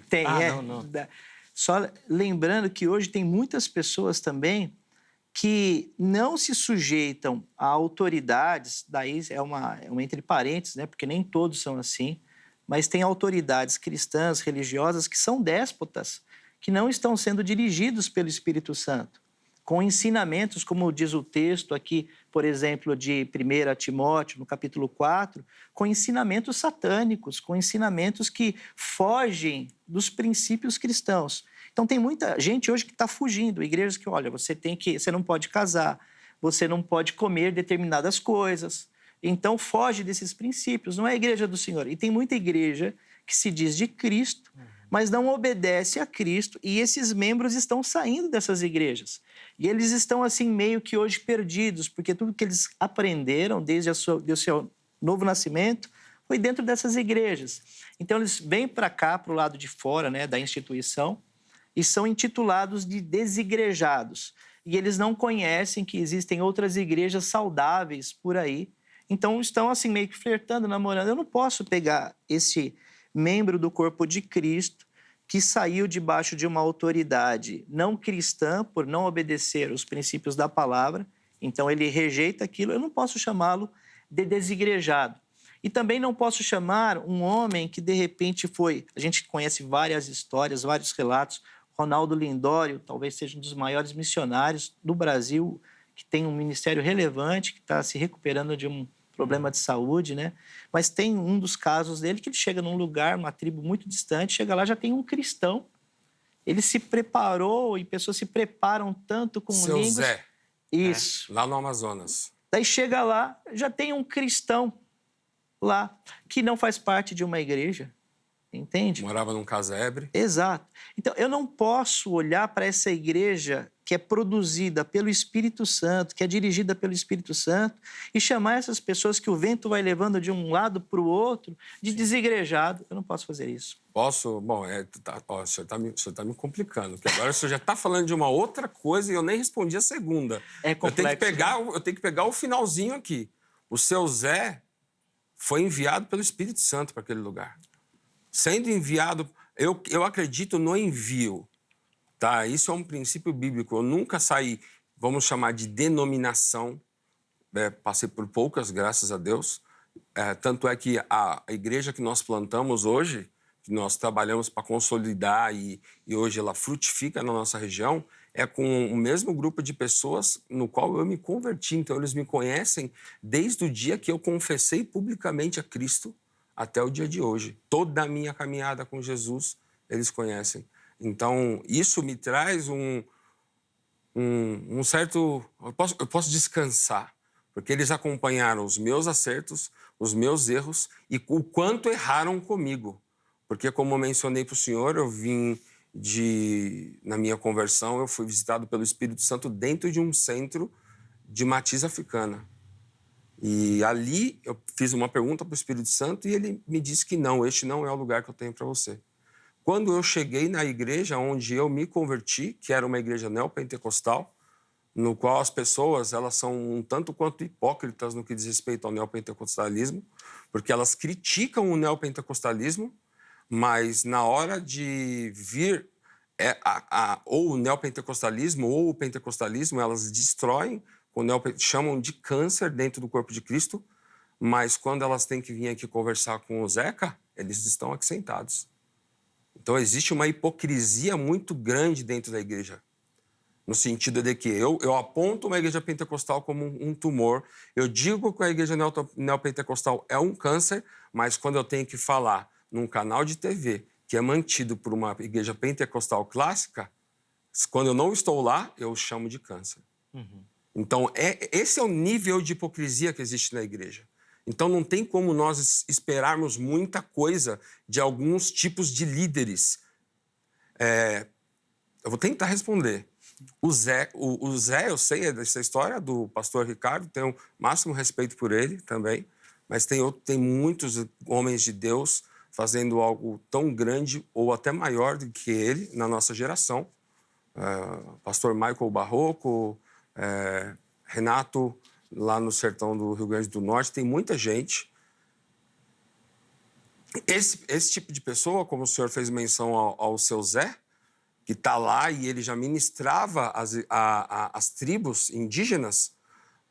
Tem, Não. Só lembrando que hoje tem muitas pessoas também que não se sujeitam a autoridades, daí é uma entre parênteses, né? Porque nem todos são assim, mas tem autoridades cristãs, religiosas, que são déspotas, que não estão sendo dirigidos pelo Espírito Santo, com ensinamentos, como diz o texto aqui, por exemplo, de 1 Timóteo, no capítulo 4, com ensinamentos satânicos, com ensinamentos que fogem dos princípios cristãos. Então, tem muita gente hoje que está fugindo, igrejas que, olha, você não pode casar, você não pode comer determinadas coisas. Então, foge desses princípios, não é a igreja do Senhor. E tem muita igreja que se diz de Cristo, mas não obedece a Cristo, e esses membros estão saindo dessas igrejas. E eles estão, assim, meio que hoje perdidos, porque tudo que eles aprenderam desde o seu novo nascimento foi dentro dessas igrejas. Então, eles vêm para cá, para o lado de fora, né, da instituição, e são intitulados de desigrejados. E eles não conhecem que existem outras igrejas saudáveis por aí. Então, estão assim meio que flertando, namorando. Eu não posso pegar esse membro do corpo de Cristo que saiu debaixo de uma autoridade não cristã por não obedecer os princípios da palavra. Então, ele rejeita aquilo. Eu não posso chamá-lo de desigrejado. E também não posso chamar um homem que, de repente, foi... A gente conhece várias histórias, vários relatos. Ronaldo Lindório talvez seja um dos maiores missionários do Brasil, que tem um ministério relevante, que está se recuperando de um problema de saúde, né? Mas tem um dos casos dele que ele chega num lugar, uma tribo muito distante, chega lá, já tem um cristão. Ele se preparou, e pessoas se preparam tanto com Seu línguas... Zé. Isso. Lá no Amazonas. Daí chega lá, já tem um cristão lá, que não faz parte de uma igreja. Entende? Morava num casebre. Exato. Então, eu não posso olhar para essa igreja que é produzida pelo Espírito Santo, que é dirigida pelo Espírito Santo, e chamar essas pessoas que o vento vai levando de um lado para o outro de desigrejado. Eu não posso fazer isso. Posso? Bom, o senhor tá me complicando, porque agora o senhor já está falando de uma outra coisa e eu nem respondi a segunda. É complexo. Eu tenho que pegar o finalzinho aqui. O seu Zé foi enviado pelo Espírito Santo para aquele lugar. Sendo enviado, eu acredito no envio, tá? Isso é um princípio bíblico. Eu nunca saí, vamos chamar de denominação, passei por poucas, graças a Deus. Tanto é que a igreja que nós plantamos hoje, que nós trabalhamos para consolidar e hoje ela frutifica na nossa região, é com o mesmo grupo de pessoas no qual eu me converti. Então, eles me conhecem desde o dia que eu confessei publicamente a Cristo até o dia de hoje. Toda a minha caminhada com Jesus, eles conhecem. Então, isso me traz um certo... Eu posso descansar, porque eles acompanharam os meus acertos, os meus erros e o quanto erraram comigo. Porque, como eu mencionei para o senhor, eu vim na minha conversão, eu fui visitado pelo Espírito Santo dentro de um centro de matriz africana. E ali eu fiz uma pergunta para o Espírito Santo e ele me disse que não, este não é o lugar que eu tenho para você. Quando eu cheguei na igreja onde eu me converti, que era uma igreja neopentecostal, no qual as pessoas elas são um tanto quanto hipócritas no que diz respeito ao neopentecostalismo, porque elas criticam o neopentecostalismo, mas na hora de vir ou o neopentecostalismo ou o pentecostalismo, elas destroem, chamam de câncer dentro do corpo de Cristo, mas quando elas têm que vir aqui conversar com o Zeca, eles estão aqui sentados. Então existe uma hipocrisia muito grande dentro da igreja, no sentido de que eu aponto uma igreja pentecostal como um tumor, eu digo que a igreja neopentecostal é um câncer, mas quando eu tenho que falar num canal de TV que é mantido por uma igreja pentecostal clássica, quando eu não estou lá, eu chamo de câncer. Uhum. Então, esse é o nível de hipocrisia que existe na igreja. Então, não tem como nós esperarmos muita coisa de alguns tipos de líderes. Eu vou tentar responder. O Zé, eu sei dessa história do pastor Ricardo, tenho o máximo respeito por ele também, mas tem muitos homens de Deus fazendo algo tão grande ou até maior do que ele na nossa geração. Pastor Michael Barroco, Renato, lá no sertão do Rio Grande do Norte, tem muita gente. Esse tipo de pessoa, como o senhor fez menção ao seu Zé, que está lá e ele já ministrava as tribos indígenas,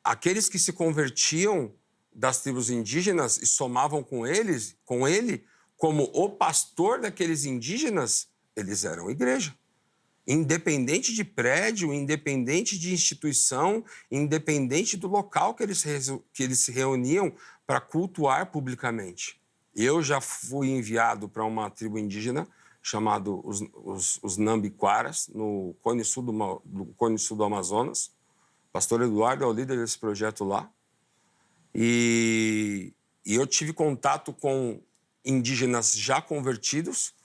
aqueles que se convertiam das tribos indígenas e somavam com ele, como o pastor daqueles indígenas, eles eram igreja. Independente de prédio, independente de instituição, independente do local que eles se reuniam para cultuar publicamente. Eu já fui enviado para uma tribo indígena chamado os Nambiquaras, no Cone Sul do Amazonas. O pastor Eduardo é o líder desse projeto lá. E eu tive contato com indígenas já convertidos.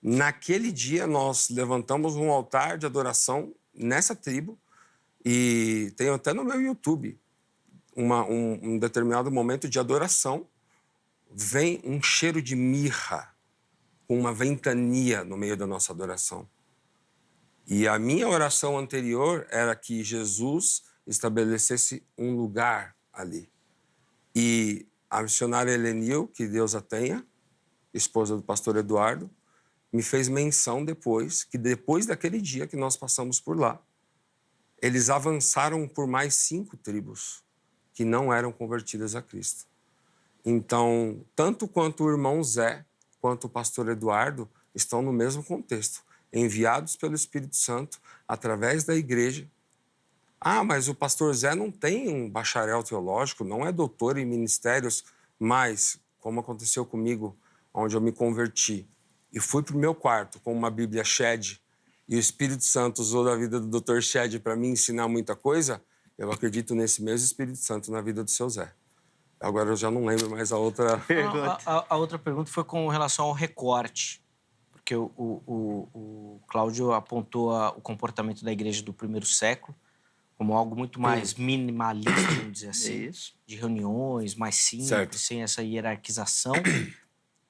Naquele dia, nós levantamos um altar de adoração nessa tribo e tenho até no meu YouTube um determinado momento de adoração. Vem um cheiro de mirra, com uma ventania no meio da nossa adoração. E a minha oração anterior era que Jesus estabelecesse um lugar ali. E a missionária Helenil, que Deus a tenha, esposa do pastor Eduardo, me fez menção depois daquele dia que nós passamos por lá, eles avançaram por mais 5 tribos que não eram convertidas a Cristo. Então, tanto quanto o irmão Zé, quanto o pastor Eduardo, estão no mesmo contexto, enviados pelo Espírito Santo, através da igreja. Mas o pastor Zé não tem um bacharel teológico, não é doutor em ministérios, mas, como aconteceu comigo, onde eu me converti, e fui para o meu quarto com uma Bíblia Shed, e o Espírito Santo usou da vida do Dr. Shed para me ensinar muita coisa, eu acredito nesse mesmo Espírito Santo na vida do seu Zé. Agora eu já não lembro mais a outra pergunta. A outra pergunta foi com relação ao recorte, porque o Cláudio apontou o comportamento da igreja do primeiro século como algo muito mais minimalista, vamos dizer assim, Isso. de reuniões, mais simples, Certo. sem essa hierarquização,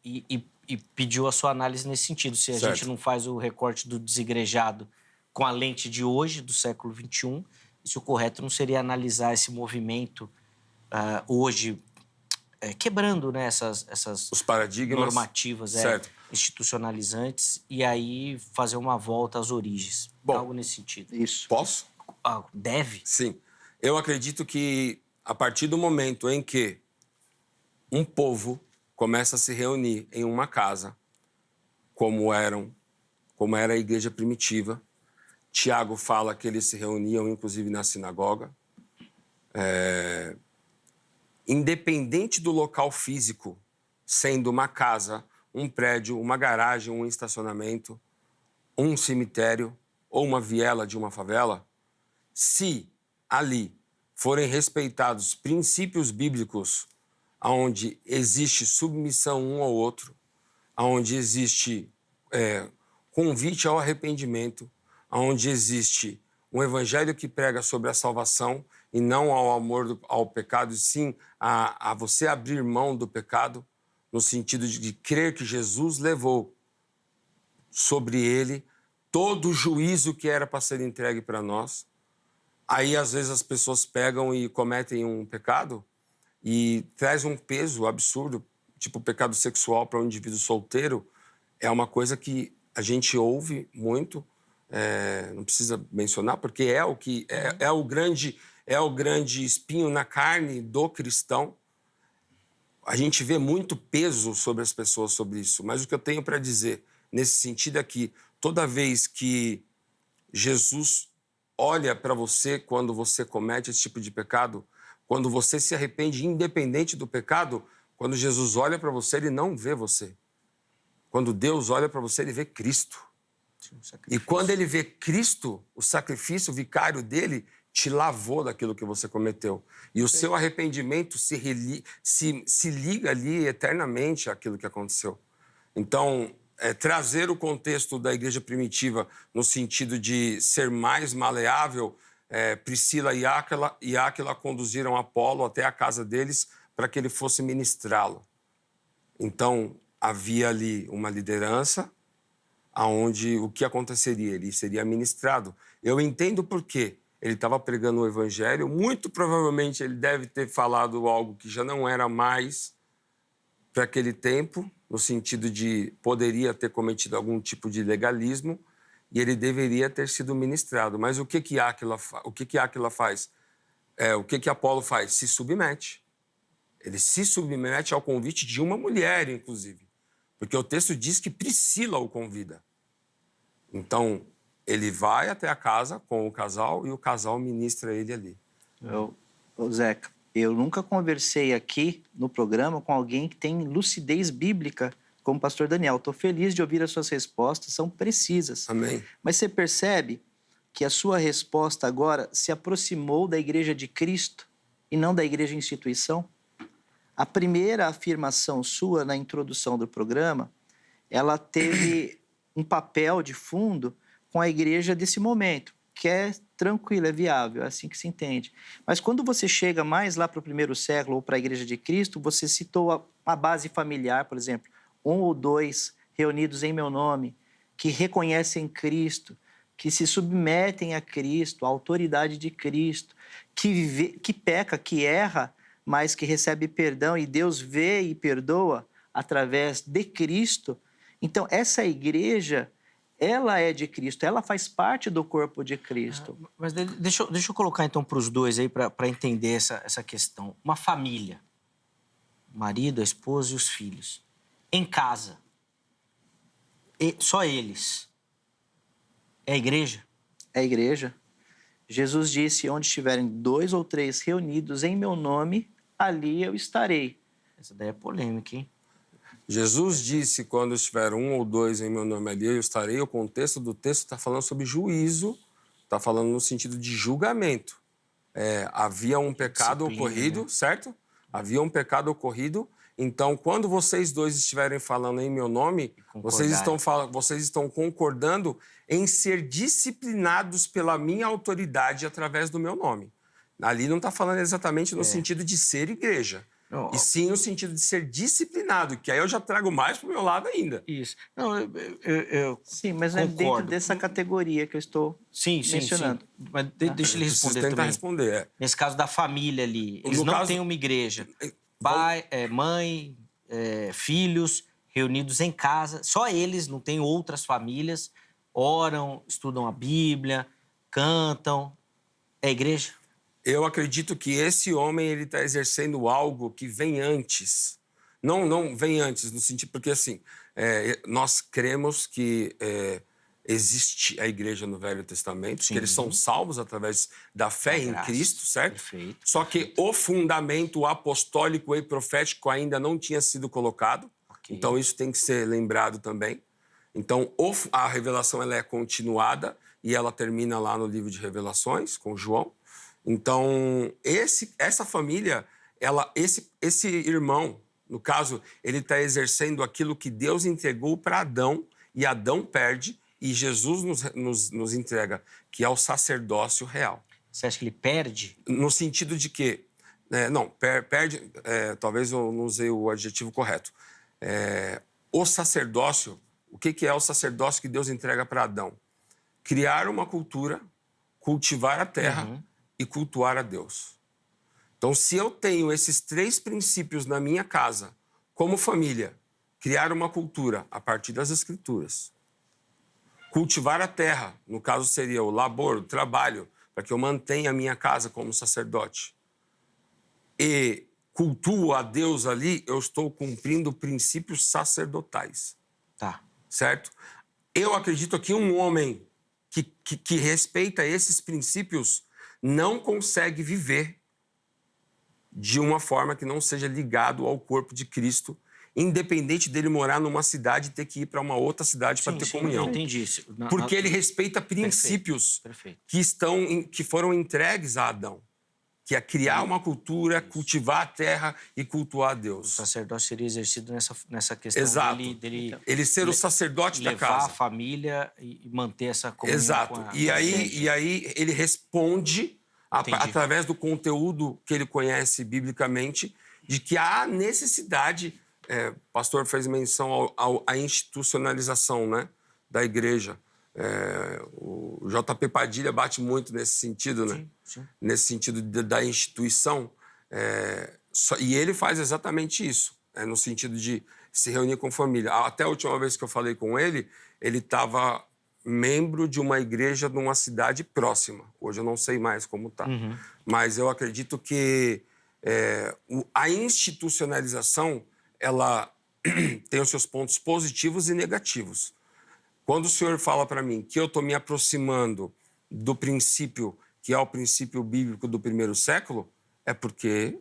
e pediu a sua análise nesse sentido, se a Certo. gente não faz o recorte do desigrejado com a lente de hoje, do século XXI, e se o correto não seria analisar esse movimento hoje, quebrando, né, os paradigmas normativas certo. institucionalizantes, e aí fazer uma volta às origens. Bom, algo nesse sentido. Isso. Posso? Deve? Sim. Eu acredito que, a partir do momento em que um povo começa a se reunir em uma casa, como era a igreja primitiva, Tiago fala que eles se reuniam, inclusive, na sinagoga. Independente do local físico, sendo uma casa, um prédio, uma garagem, um estacionamento, um cemitério ou uma viela de uma favela, se ali forem respeitados princípios bíblicos, onde existe submissão um ao outro, onde existe convite ao arrependimento, onde existe um evangelho que prega sobre a salvação e não ao amor ao pecado, e sim a você abrir mão do pecado, no sentido de crer que Jesus levou sobre ele todo o juízo que era para ser entregue para nós. Aí, às vezes, as pessoas pegam e cometem um pecado e traz um peso absurdo, tipo o pecado sexual para um indivíduo solteiro, é uma coisa que a gente ouve muito, não precisa mencionar, porque é o grande espinho na carne do cristão. A gente vê muito peso sobre as pessoas sobre isso, mas o que eu tenho para dizer nesse sentido é que toda vez que Jesus olha para você quando você comete esse tipo de pecado, quando você se arrepende independente do pecado, quando Jesus olha para você, ele não vê você. Quando Deus olha para você, ele vê Cristo. E quando ele vê Cristo, o sacrifício vicário dele te lavou daquilo que você cometeu. E o seu arrependimento se liga ali eternamente àquilo que aconteceu. Então, trazer o contexto da igreja primitiva no sentido de ser mais maleável, Priscila e Áquila conduziram Apolo até a casa deles para que ele fosse ministrá-lo. Então, havia ali uma liderança onde o que aconteceria? Ele seria ministrado. Eu entendo por quê. Ele estava pregando o evangelho, muito provavelmente ele deve ter falado algo que já não era mais para aquele tempo, no sentido de poderia ter cometido algum tipo de legalismo e ele deveria ter sido ministrado. Mas o que Áquila faz? O que Apolo faz? Se submete. Ele se submete ao convite de uma mulher, inclusive. Porque o texto diz que Priscila o convida. Então, ele vai até a casa com o casal e o casal ministra ele ali. Zeca, eu nunca conversei aqui no programa com alguém que tem lucidez bíblica como o pastor Daniel. Estou feliz de ouvir as suas respostas, são precisas. Amém. Mas você percebe que a sua resposta agora se aproximou da Igreja de Cristo e não da Igreja instituição? A primeira afirmação sua na introdução do programa, ela teve um papel de fundo com a igreja desse momento, que é tranquila, é viável, é assim que se entende. Mas quando você chega mais lá para o primeiro século ou para a Igreja de Cristo, você citou a base familiar, por exemplo, 1 ou 2 reunidos em meu nome, que reconhecem Cristo, que se submetem a Cristo, à autoridade de Cristo, que peca, que erra, mas que recebe perdão e Deus vê e perdoa através de Cristo. Então, essa igreja, ela é de Cristo, ela faz parte do corpo de Cristo. Mas deixa eu colocar, então, para os dois aí, para entender essa questão. Uma família, o marido, a esposa e os filhos, em casa, só eles, é a igreja? É a igreja. Jesus disse, onde estiverem 2 ou 3 reunidos em meu nome, ali eu estarei. Essa daí é polêmica, hein? Jesus disse, quando estiver 1 ou 2 em meu nome ali, eu estarei. O contexto do texto está falando sobre juízo, está falando no sentido de julgamento. Havia um pecado ocorrido, certo? Havia um pecado ocorrido. Então, quando vocês dois estiverem falando em meu nome, vocês estão concordando em ser disciplinados pela minha autoridade através do meu nome. Ali não está falando exatamente no sentido de ser igreja. Não, e sim no sentido de ser disciplinado, que aí eu já trago mais para o meu lado ainda. Isso. Não, sim, mas é dentro dessa categoria que eu estou mencionando. Sim. Mas deixa ele responder também. Responder. Nesse caso da família ali, eles não têm uma igreja. Pai, mãe, filhos reunidos em casa. Só eles, não têm outras famílias. Oram, estudam a Bíblia, cantam. É igreja? Eu acredito que esse homem ele está exercendo algo que vem antes. Não vem antes, no sentido... Porque, assim, nós cremos que existe a igreja no Velho Testamento, que eles são salvos através da fé em Cristo, certo? Perfeito. Só que o fundamento apostólico e profético ainda não tinha sido colocado. Okay. Então, isso tem que ser lembrado também. Então, a revelação ela é continuada e ela termina lá no livro de Revelações, com João. Então, essa família, esse irmão, no caso, ele está exercendo aquilo que Deus entregou para Adão, e Adão perde, e Jesus nos entrega, que é o sacerdócio real. Você acha que ele perde? No sentido de que... perde... talvez eu não usei o adjetivo correto. O sacerdócio, o que é o sacerdócio que Deus entrega para Adão? Criar uma cultura, cultivar a terra, e cultuar a Deus. Então, se eu tenho esses 3 princípios na minha casa, como família, criar uma cultura a partir das Escrituras, cultivar a terra, no caso seria o labor, o trabalho, para que eu mantenha a minha casa como sacerdote, e cultuo a Deus ali, eu estou cumprindo princípios sacerdotais. Tá. Certo? Eu acredito que um homem que respeita esses princípios não consegue viver de uma forma que não seja ligado ao corpo de Cristo, independente dele morar numa cidade e ter que ir para uma outra cidade para ter comunhão. Eu entendi isso. Porque ele respeita princípios Perfeito. que foram entregues a Adão, que é criar uma cultura, cultivar a terra e cultuar a O Deus. sacerdócio seria exercido nessa questão Exato. dele Ele ser o sacerdote da casa. levar a família e manter essa comunhão. Exato. Com a... E aí ele responde através do conteúdo que ele conhece biblicamente de que há necessidade. O pastor fez menção à institucionalização, né, da igreja. O JP Padilha bate muito nesse sentido, né? Sim. Nesse sentido da instituição. E ele faz exatamente isso, no sentido de se reunir com família. Até a última vez que eu falei com ele estava membro de uma igreja numa cidade próxima. Hoje eu não sei mais como está. Mas eu acredito que a institucionalização ela tem os seus pontos positivos e negativos. Quando o senhor fala para mim que eu estou me aproximando do princípio que é o princípio bíblico do primeiro século, é porque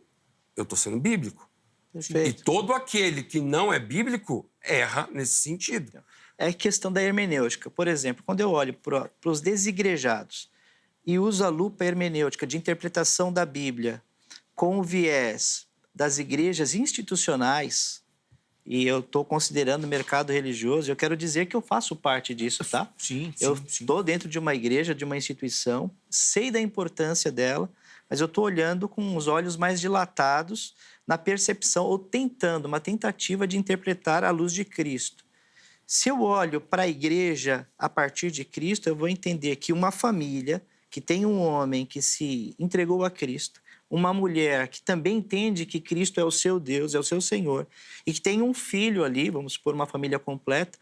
eu estou sendo bíblico. Perfeito. E todo aquele que não é bíblico erra nesse sentido. É questão da hermenêutica. Por exemplo, quando eu olho para os desigrejados e uso a lupa hermenêutica de interpretação da Bíblia com o viés das igrejas institucionais, e eu estou considerando o mercado religioso, eu quero dizer que eu faço parte disso, tá? Sim. Eu estou dentro de uma igreja, de uma instituição, sei da importância dela, mas eu estou olhando com os olhos mais dilatados na percepção, ou tentando, uma tentativa de interpretar a luz de Cristo. Se eu olho para a igreja a partir de Cristo, eu vou entender que uma família que tem um homem que se entregou a Cristo, uma mulher que também entende que Cristo é o seu Deus, é o seu Senhor, e que tem um filho ali, vamos supor, uma família completa,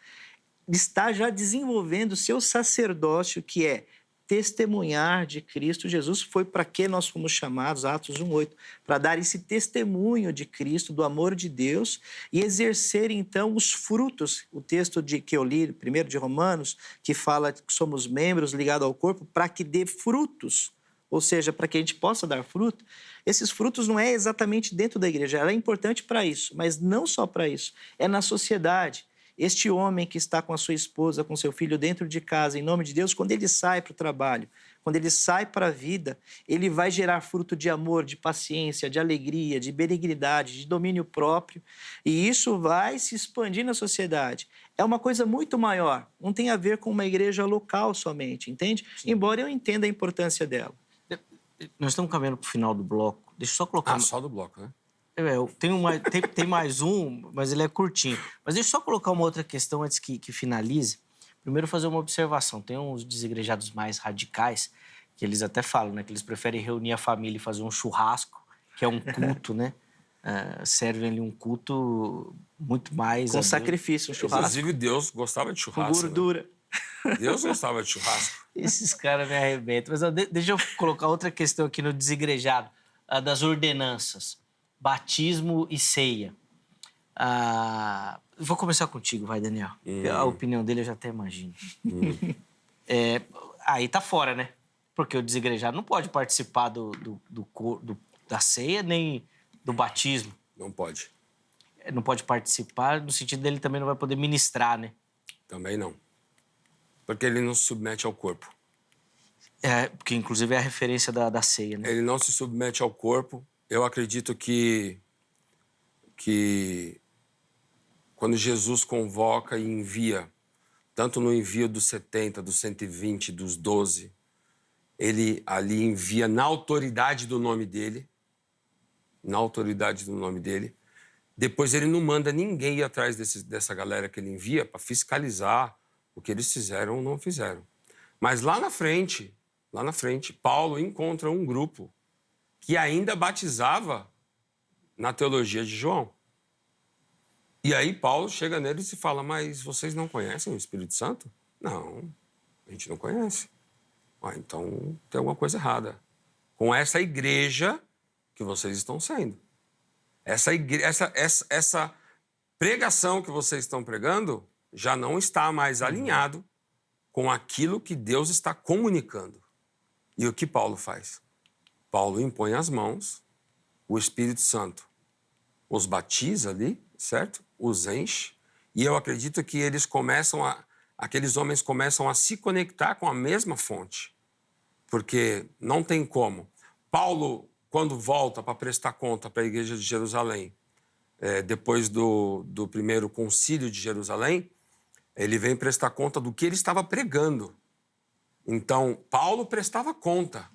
está já desenvolvendo o seu sacerdócio, que é testemunhar de Cristo Jesus. Foi para que nós fomos chamados, Atos 1:8, para dar esse testemunho de Cristo, do amor de Deus, e exercer, então, os frutos. O texto que eu li, primeiro de Romanos, que fala que somos membros ligados ao corpo, para que dê frutos, ou seja, para que a gente possa dar fruto. Esses frutos não é exatamente dentro da igreja, ela é importante para isso, mas não só para isso, é na sociedade. Este homem que está com a sua esposa, com seu filho dentro de casa, em nome de Deus, quando ele sai para o trabalho, quando ele sai para a vida, ele vai gerar fruto de amor, de paciência, de alegria, de benignidade, de domínio próprio, e isso vai se expandir na sociedade. É uma coisa muito maior, não tem a ver com uma igreja local somente, entende? Sim. Embora eu entenda a importância dela. Nós estamos caminhando para o final do bloco. Deixa eu só colocar... só do bloco, né? Tem mais um, mas ele é curtinho. Mas deixa eu só colocar uma outra questão antes que finalize. Primeiro, fazer uma observação. Tem uns desigrejados mais radicais, que eles até falam, né? Que eles preferem reunir a família e fazer um churrasco, que é um culto, né? Servem ali um culto muito mais... Com sacrifício, um churrasco. Inclusive, Deus gostava de churrasco. Com gordura. Né? Deus gostava de churrasco. Esses caras me arrebentam. Mas deixa eu colocar outra questão aqui no desigrejado, a das ordenanças. Batismo e ceia. Vou começar contigo, vai, Daniel. A opinião dele eu já até imagino. Aí tá fora, né? Porque o desigrejado não pode participar da ceia nem do batismo. Não pode. Não pode participar, no sentido dele também não vai poder ministrar, né? Também não. Porque ele não se submete ao corpo. Porque inclusive é a referência da ceia, né? Ele não se submete ao corpo. Eu acredito que quando Jesus convoca e envia, tanto no envio dos 70, dos 120, dos 12, ele ali envia na autoridade do nome dele, Depois ele não manda ninguém ir atrás dessa galera que ele envia para fiscalizar o que eles fizeram ou não fizeram. Mas lá na frente, lá na frente, Paulo encontra um grupo que ainda batizava na teologia de João. E aí Paulo chega neles e fala, mas vocês não conhecem o Espírito Santo? Não, a gente não conhece. Então tem alguma coisa errada com essa igreja que vocês estão sendo. Essa pregação que vocês estão pregando já não está mais alinhado com aquilo que Deus está comunicando. E o que Paulo faz? Paulo impõe as mãos, o Espírito Santo os batiza ali, certo? Os enche. E eu acredito que aqueles homens começam a se conectar com a mesma fonte. Porque não tem como. Paulo, quando volta para prestar conta para a igreja de Jerusalém, depois do primeiro concílio de Jerusalém, ele vem prestar conta do que ele estava pregando. Então, Paulo prestava conta.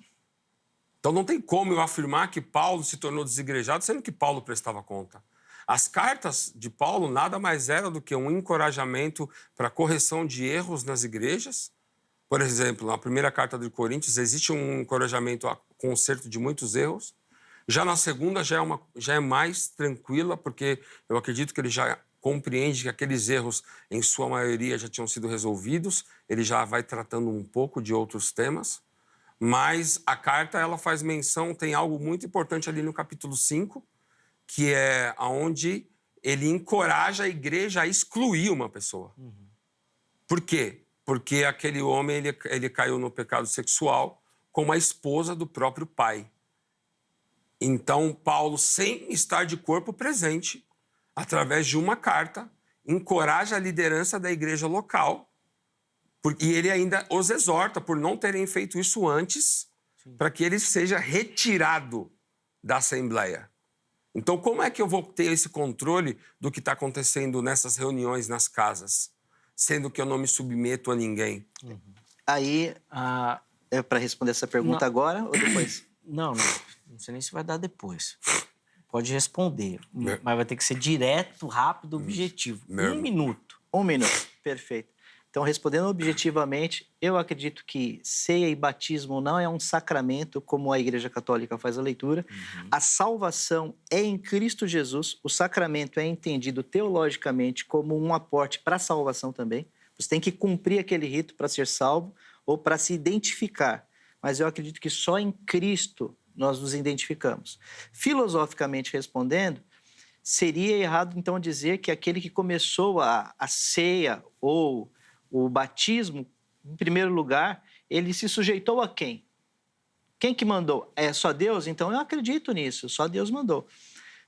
Então, não tem como eu afirmar que Paulo se tornou desigrejado, sendo que Paulo prestava conta. As cartas de Paulo nada mais eram do que um encorajamento para a correção de erros nas igrejas. Por exemplo, na primeira carta de Coríntios, existe um encorajamento a conserto de muitos erros. Já na segunda, já é mais tranquila, porque eu acredito que ele já compreende que aqueles erros, em sua maioria, já tinham sido resolvidos. Ele já vai tratando um pouco de outros temas. Mas a carta, ela faz menção, tem algo muito importante ali no capítulo 5, que é onde ele encoraja a igreja a excluir uma pessoa. Por quê? Porque aquele homem, ele caiu no pecado sexual com a esposa do próprio pai. Então, Paulo, sem estar de corpo presente, através de uma carta, encoraja a liderança da igreja local, e ele ainda os exorta por não terem feito isso antes, para que ele seja retirado da Assembleia. Então, como é que eu vou ter esse controle do que está acontecendo nessas reuniões nas casas, sendo que eu não me submeto a ninguém? Aí, para responder essa pergunta agora ou depois? Não sei nem se vai dar depois. Pode responder, mas vai ter que ser direto, rápido, objetivo. Um minuto. 1 minuto, perfeito. Então, respondendo objetivamente, eu acredito que ceia e batismo não é um sacramento, como a Igreja Católica faz a leitura. A salvação é em Cristo Jesus. O sacramento é entendido teologicamente como um aporte para a salvação também. Você tem que cumprir aquele rito para ser salvo ou para se identificar. Mas eu acredito que só em Cristo nós nos identificamos. Filosoficamente respondendo, seria errado, então, dizer que aquele que começou a ceia ou o batismo, em primeiro lugar, ele se sujeitou a quem? Quem que mandou? É só Deus? Então, eu acredito nisso, só Deus mandou.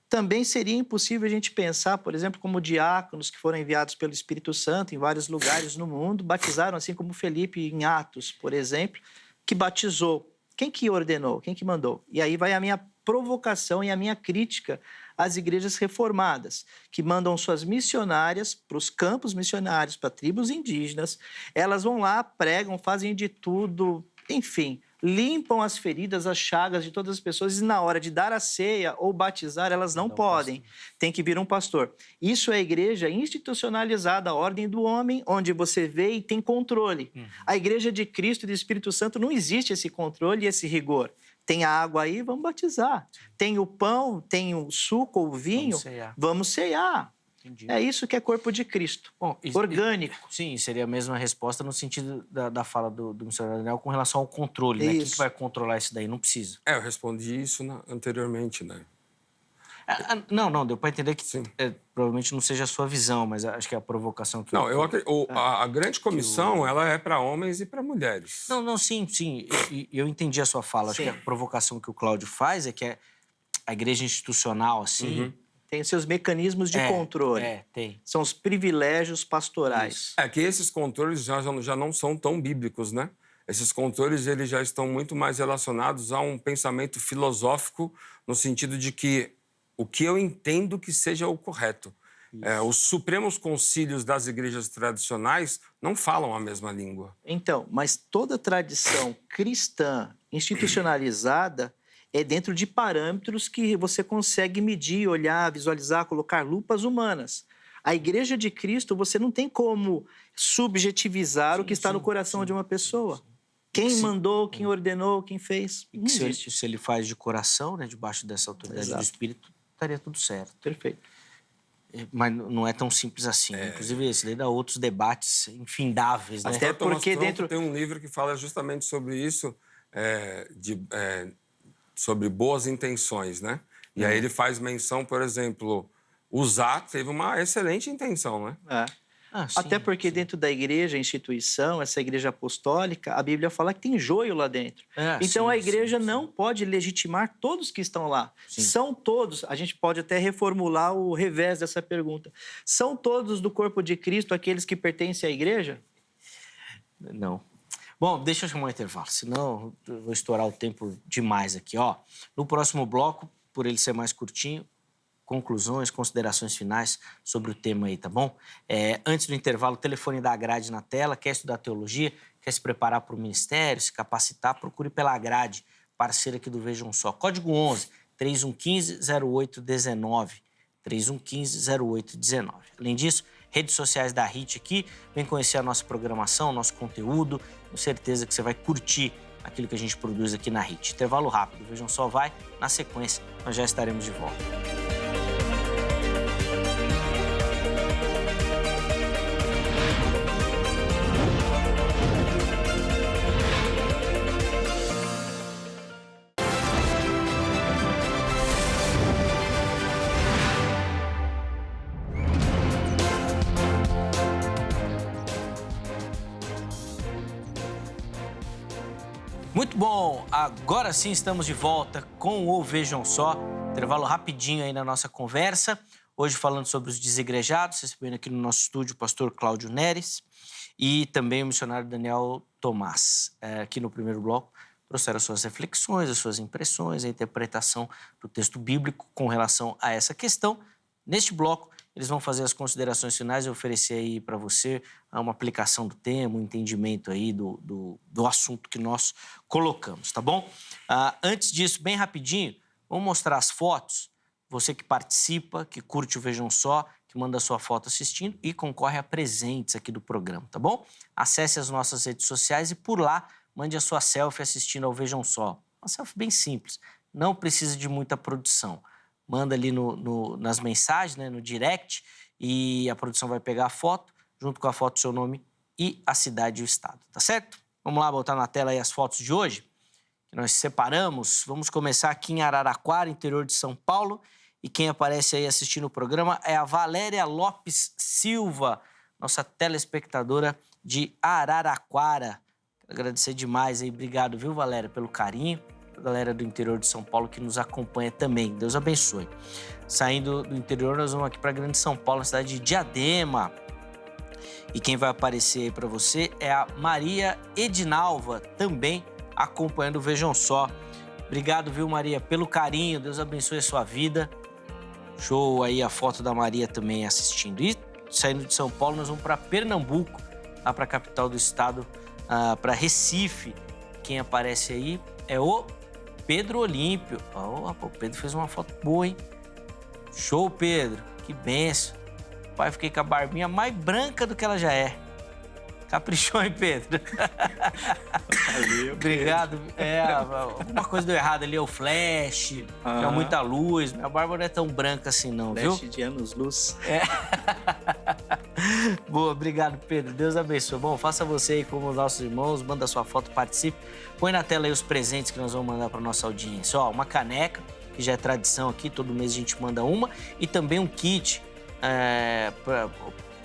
Também seria impossível a gente pensar, por exemplo, como diáconos que foram enviados pelo Espírito Santo em vários lugares no mundo, batizaram, assim como Felipe em Atos, por exemplo, que batizou. Quem que ordenou? Quem que mandou? E aí vai a minha provocação e a minha crítica às igrejas reformadas, que mandam suas missionárias para os campos missionários, para tribos indígenas. Elas vão lá, pregam, fazem de tudo, enfim, limpam as feridas, as chagas de todas as pessoas e na hora de dar a ceia ou batizar, elas não podem. Tem que vir um pastor. Isso é a igreja institucionalizada, a ordem do homem, onde você vê e tem controle. A igreja de Cristo e do Espírito Santo não existe esse controle e esse rigor. Tem a água aí, vamos batizar. Tem o pão, tem o suco ou o vinho, vamos ceiar. Entendi. É isso que é corpo de Cristo. Bom, orgânico. Sim, seria a mesma resposta no sentido da fala do missionário Daniel com relação ao controle, né? Quem que vai controlar isso daí? Não precisa. Eu respondi isso anteriormente, né? Não, deu para entender que provavelmente não seja a sua visão, mas acho que é a provocação que... Não, a grande comissão, ela é para homens e para mulheres. Não, sim. Eu entendi a sua fala. Acho que a provocação que o Cláudio faz é que a igreja institucional, assim... Tem seus mecanismos de controle. Tem. São os privilégios pastorais. Isso. É que esses controles já não são tão bíblicos, né? Esses controles eles já estão muito mais relacionados a um pensamento filosófico, no sentido de que o que eu entendo que seja o correto. Os supremos concílios das igrejas tradicionais não falam a mesma língua. Então, mas toda tradição cristã institucionalizada é dentro de parâmetros que você consegue medir, olhar, visualizar, colocar lupas humanas. A Igreja de Cristo, você não tem como subjetivizar o que está no coração de uma pessoa. Quem mandou, quem ordenou, quem fez. Não existe. Se ele faz de coração, né, debaixo dessa autoridade do Espírito, estaria tudo certo. Perfeito. Mas não é tão simples assim. Inclusive, esse daí dá outros debates infindáveis, né? Até porque Thomas dentro... Trump tem um livro que fala justamente sobre isso, sobre boas intenções, né? E aí ele faz menção, por exemplo, Uzá teve uma excelente intenção, né? Até porque dentro da igreja, a instituição, essa igreja apostólica, a Bíblia fala que tem joio lá dentro. Então a igreja não pode legitimar todos que estão lá. São todos, a gente pode até reformular o revés dessa pergunta. São todos do corpo de Cristo aqueles que pertencem à igreja? Não. Bom, deixa eu chamar um intervalo, senão eu vou estourar o tempo demais aqui, ó. No próximo bloco, por ele ser mais curtinho, conclusões, considerações finais sobre o tema aí, tá bom? Antes do intervalo, o telefone da Grade na tela. Quer estudar teologia, quer se preparar para o ministério, se capacitar, procure pela Grade, parceira aqui do Vejam Só. Código 11 3115-0819. 3115-0819. Além disso, redes sociais da HIT aqui. Vem conhecer a nossa programação, nosso conteúdo. Com certeza que você vai curtir aquilo que a gente produz aqui na HIT. Intervalo rápido. Vejam Só vai. Na sequência, nós já estaremos de volta. Muito bom, agora sim estamos de volta com o Vejam Só. Intervalo rapidinho aí na nossa conversa. Hoje falando sobre os desigrejados, recebendo aqui no nosso estúdio o pastor Cláudio Neres e também o missionário Daniel Tomás. Aqui no primeiro bloco trouxeram as suas reflexões, as suas impressões, a interpretação do texto bíblico com relação a essa questão. Neste bloco, eles vão fazer as considerações finais e oferecer aí para você uma aplicação do tema, um entendimento aí do assunto que nós colocamos, tá bom? Antes disso, bem rapidinho, vamos mostrar as fotos. Você que participa, que curte o Vejam Só, que manda a sua foto assistindo e concorre a presentes aqui do programa, tá bom? Acesse as nossas redes sociais e por lá mande a sua selfie assistindo ao Vejam Só. Uma selfie bem simples, não precisa de muita produção. Manda ali nas mensagens, né, no direct, e a produção vai pegar a foto, junto com a foto, seu nome e a cidade e o estado, tá certo? Vamos lá botar na tela aí as fotos de hoje, que nós separamos. Vamos começar aqui em Araraquara, interior de São Paulo, e quem aparece aí assistindo o programa é a Valéria Lopes Silva, nossa telespectadora de Araraquara. Quero agradecer demais aí, obrigado, viu, Valéria, pelo carinho. A galera do interior de São Paulo que nos acompanha também. Deus abençoe. Saindo do interior, nós vamos aqui para a Grande São Paulo, na cidade de Diadema. E quem vai aparecer aí para você é a Maria Edinalva, também acompanhando o Vejam Só. Obrigado, viu, Maria, pelo carinho. Deus abençoe a sua vida. Show aí a foto da Maria também assistindo. E saindo de São Paulo, nós vamos para Pernambuco, lá para a capital do estado, para Recife. Quem aparece aí é o Pedro Olímpio. O Pedro fez uma foto boa, hein? Show, Pedro. Que benção. Pai, fiquei com a barbinha mais branca do que ela já é. Caprichou, hein, Pedro? Valeu, obrigado. Alguma coisa deu errado ali, é o flash, tinha muita luz. Minha barba não é tão branca assim, não, flash viu? De anos-luz. Boa, obrigado, Pedro. Deus abençoe. Bom, faça você aí como os nossos irmãos, manda sua foto, participe. Põe na tela aí os presentes que nós vamos mandar para nossa audiência. Ó, uma caneca, que já é tradição aqui, todo mês a gente manda uma. E também um kit,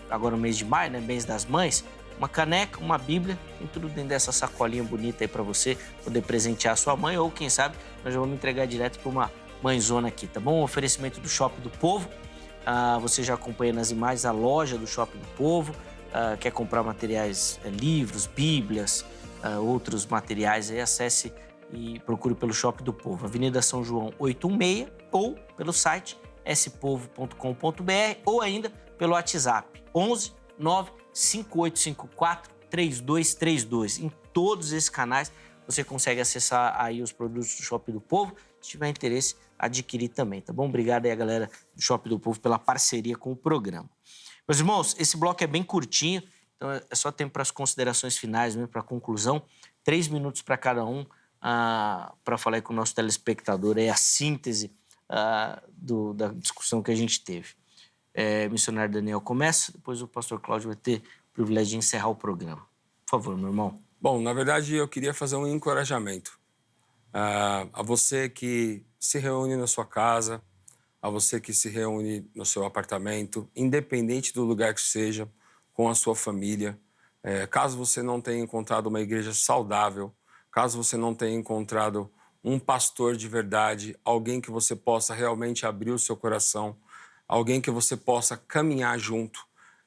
agora no mês de maio, né, mês das mães. Uma caneca, uma bíblia, tem tudo dentro dessa sacolinha bonita aí para você poder presentear a sua mãe. Ou, quem sabe, nós já vamos entregar direto para uma mãezona aqui, tá bom? Um oferecimento do Shopping do Povo. Você já acompanha nas imagens a loja do Shopping do Povo. Quer comprar materiais, livros, bíblias, outros materiais, aí acesse e procure pelo Shopping do Povo. Avenida São João 816 ou pelo site spovo.com.br ou ainda pelo WhatsApp 11 95854 3232. Em todos esses canais você consegue acessar aí os produtos do Shopping do Povo. Se tiver interesse, adquirir também, tá bom? Obrigado aí a galera do Shopping do Povo pela parceria com o programa. Meus irmãos, esse bloco é bem curtinho, então é só tempo para as considerações finais, mesmo para a conclusão. 3 minutos para cada um, para falar aí com o nosso telespectador a síntese da discussão que a gente teve. Missionário Daniel começa, depois o pastor Cláudio vai ter o privilégio de encerrar o programa. Por favor, meu irmão. Bom, na verdade, eu queria fazer um encorajamento a você que se reúne na sua casa, a você que se reúne no seu apartamento, independente do lugar que seja, com a sua família. Caso você não tenha encontrado uma igreja saudável, caso você não tenha encontrado um pastor de verdade, alguém que você possa realmente abrir o seu coração, alguém que você possa caminhar junto,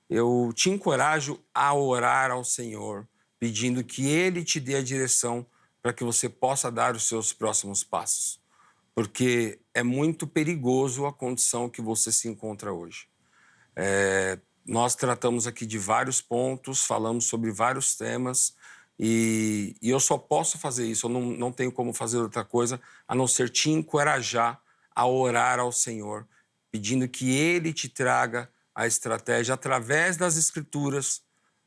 eu te encorajo a orar ao Senhor, pedindo que Ele te dê a direção para que você possa dar os seus próximos passos. Porque é muito perigoso a condição que você se encontra hoje. Nós tratamos aqui de vários pontos, falamos sobre vários temas e eu só posso fazer isso, eu não tenho como fazer outra coisa a não ser te encorajar a orar ao Senhor, pedindo que Ele te traga a estratégia através das Escrituras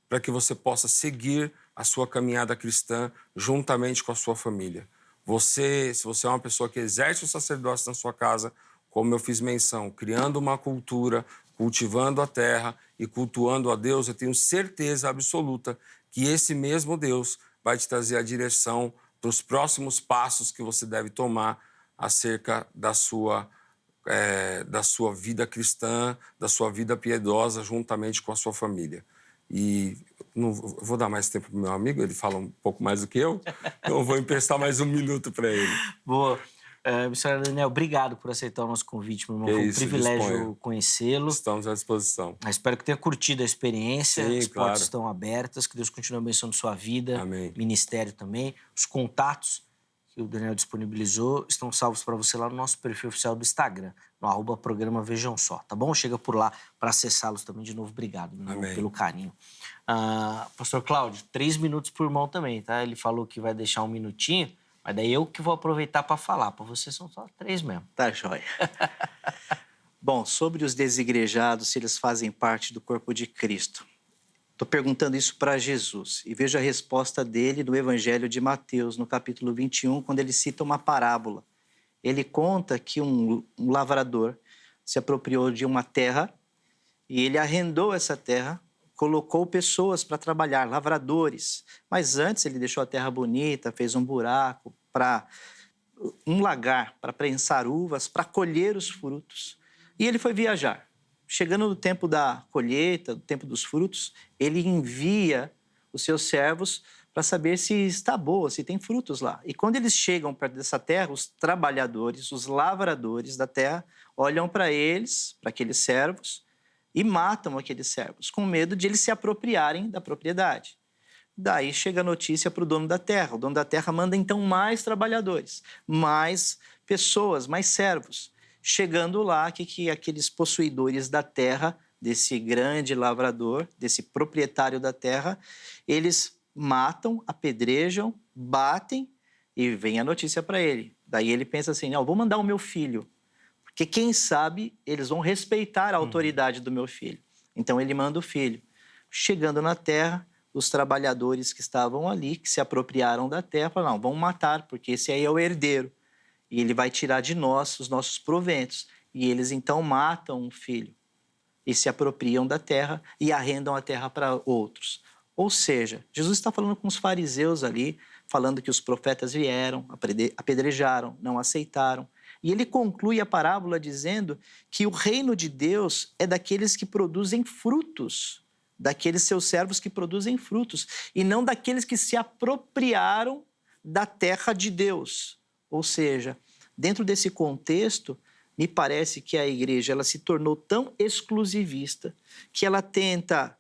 para que você possa seguir a sua caminhada cristã juntamente com a sua família. Se você é uma pessoa que exerce o sacerdócio na sua casa, como eu fiz menção, criando uma cultura, cultivando a terra e cultuando a Deus, eu tenho certeza absoluta que esse mesmo Deus vai te trazer a direção para os próximos passos que você deve tomar acerca da sua vida cristã, da sua vida piedosa, juntamente com a sua família. E não vou dar mais tempo para o meu amigo, ele fala um pouco mais do que eu, então eu vou emprestar mais 1 minuto para ele. Boa. Missionário Daniel, obrigado por aceitar o nosso convite, meu irmão. Foi um privilégio conhecê-lo. Estamos à disposição. Espero que tenha curtido a experiência. Sim, As claro. portas estão abertas, que Deus continue abençoando sua vida, Amém. Ministério também. Os contatos que o Daniel disponibilizou estão salvos para você lá no nosso perfil oficial do Instagram, no @programa Vejam Só, tá bom? Chega por lá para acessá-los também. De novo, obrigado, meu irmão, pelo carinho. Pastor Cláudio, 3 minutos por irmão também, tá? Ele falou que vai deixar 1 minutinho, mas daí eu que vou aproveitar para falar. Para você são só 3 mesmo. Tá, joia. Bom, sobre os desigrejados, se eles fazem parte do corpo de Cristo. Estou perguntando isso para Jesus e vejo a resposta dele no Evangelho de Mateus, no capítulo 21, quando ele cita uma parábola. Ele conta que um lavrador se apropriou de uma terra e ele arrendou essa terra, colocou pessoas para trabalhar, lavradores. Mas antes ele deixou a terra bonita, fez um buraco para um lagar, para prensar uvas, para colher os frutos. E ele foi viajar. Chegando no tempo da colheita, do tempo dos frutos, ele envia os seus servos para saber se está boa, se tem frutos lá. E quando eles chegam perto dessa terra, os trabalhadores, os lavradores da terra, olham para eles, para aqueles servos, e matam aqueles servos, com medo de eles se apropriarem da propriedade. Daí chega a notícia para o dono da terra. O dono da terra manda então mais trabalhadores, mais pessoas, mais servos. Chegando lá, que aqueles possuidores da terra, desse grande lavrador, desse proprietário da terra, eles matam, apedrejam, batem e vem a notícia para ele. Daí ele pensa assim, não, vou mandar o meu filho, porque quem sabe eles vão respeitar a autoridade do meu filho. Então ele manda o filho. Chegando na terra, os trabalhadores que estavam ali, que se apropriaram da terra, falaram, não, vamos matar, porque esse aí é o herdeiro. E ele vai tirar de nós os nossos proventos. E eles então matam o filho e se apropriam da terra e arrendam a terra para outros. Ou seja, Jesus está falando com os fariseus ali, falando que os profetas vieram, apedrejaram, não aceitaram. E ele conclui a parábola dizendo que o reino de Deus é daqueles que produzem frutos, daqueles seus servos que produzem frutos, e não daqueles que se apropriaram da terra de Deus. Ou seja, dentro desse contexto, me parece que a igreja ela se tornou tão exclusivista que ela tenta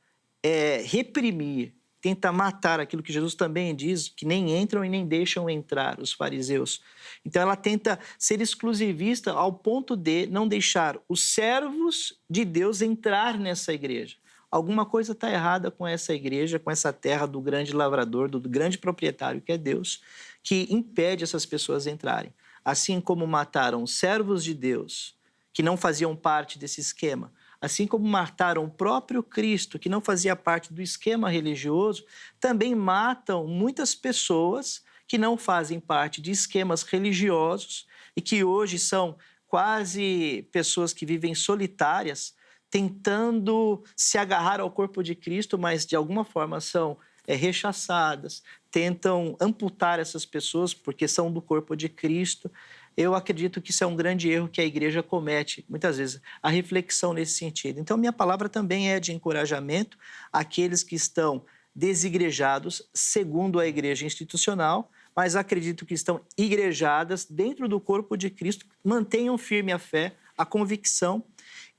reprimir, tenta matar aquilo que Jesus também diz, que nem entram e nem deixam entrar os fariseus. Então ela tenta ser exclusivista ao ponto de não deixar os servos de Deus entrar nessa igreja. Alguma coisa está errada com essa igreja, com essa terra do grande lavrador, do grande proprietário que é Deus, que impede essas pessoas entrarem. Assim como mataram servos de Deus, que não faziam parte desse esquema, assim como mataram o próprio Cristo, que não fazia parte do esquema religioso, também matam muitas pessoas que não fazem parte de esquemas religiosos e que hoje são quase pessoas que vivem solitárias, tentando se agarrar ao corpo de Cristo, mas de alguma forma são rechaçadas, tentam amputar essas pessoas porque são do corpo de Cristo. Eu acredito que isso é um grande erro que a igreja comete, muitas vezes, a reflexão nesse sentido. Então, minha palavra também é de encorajamento àqueles que estão desigrejados segundo a igreja institucional, mas acredito que estão igrejadas dentro do corpo de Cristo, mantenham firme a fé, a convicção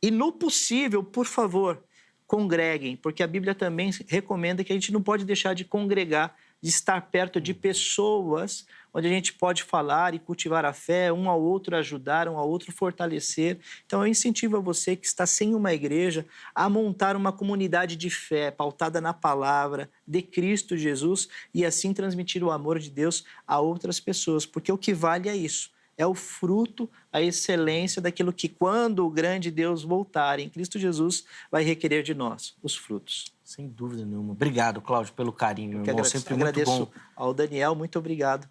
e, no possível, por favor, congreguem, porque a Bíblia também recomenda que a gente não pode deixar de congregar, de estar perto de pessoas onde a gente pode falar e cultivar a fé, um ao outro ajudar, um ao outro fortalecer. Então, eu incentivo a você que está sem uma igreja a montar uma comunidade de fé pautada na palavra de Cristo Jesus e assim transmitir o amor de Deus a outras pessoas, porque o que vale é isso. É o fruto, a excelência daquilo que, quando o grande Deus voltar em Cristo Jesus, vai requerer de nós, os frutos. Sem dúvida nenhuma. Obrigado, Cláudio, pelo carinho, meu irmão. Sempre muito agradeço bom. ao Daniel, muito obrigado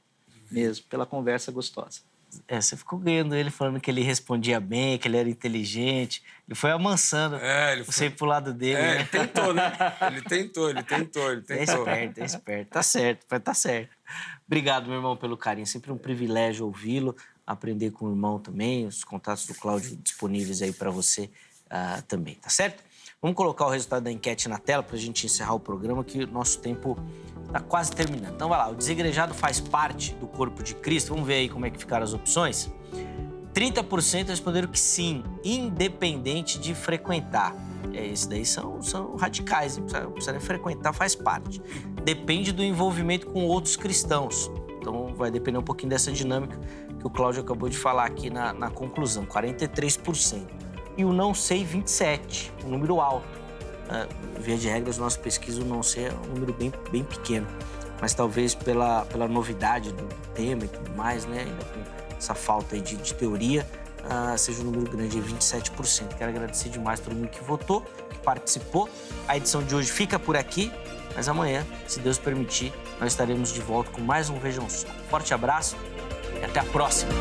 mesmo pela conversa gostosa. Você ficou ganhando ele falando que ele respondia bem, que ele era inteligente. Ele foi amansando você pro lado dele. Né? Ele tentou, né? Ele tentou. É esperto. Tá certo. Obrigado, meu irmão, pelo carinho. Sempre um privilégio ouvi-lo, aprender com o irmão também. Os contatos do Cláudio disponíveis aí para você também, tá certo? Vamos colocar o resultado da enquete na tela para a gente encerrar o programa, que o nosso tempo está quase terminando. Então, vai lá. O desigrejado faz parte do corpo de Cristo? Vamos ver aí como é que ficaram as opções? 30% responderam que sim, independente de frequentar. Esses daí são radicais, não precisa nem frequentar, faz parte. Depende do envolvimento com outros cristãos. Então, vai depender um pouquinho dessa dinâmica que o Cláudio acabou de falar aqui na conclusão, 43%. E o não sei, 27%, um número alto. Via de regra, as nossas pesquisas, o não sei é um número bem pequeno. Mas talvez pela novidade do tema e tudo mais, né? Ainda com essa falta aí de teoria, seja um número grande, 27%. Quero agradecer demais a todo mundo que votou, que participou. A edição de hoje fica por aqui, mas amanhã, se Deus permitir, nós estaremos de volta com mais um Vejam Só. Forte abraço e até a próxima!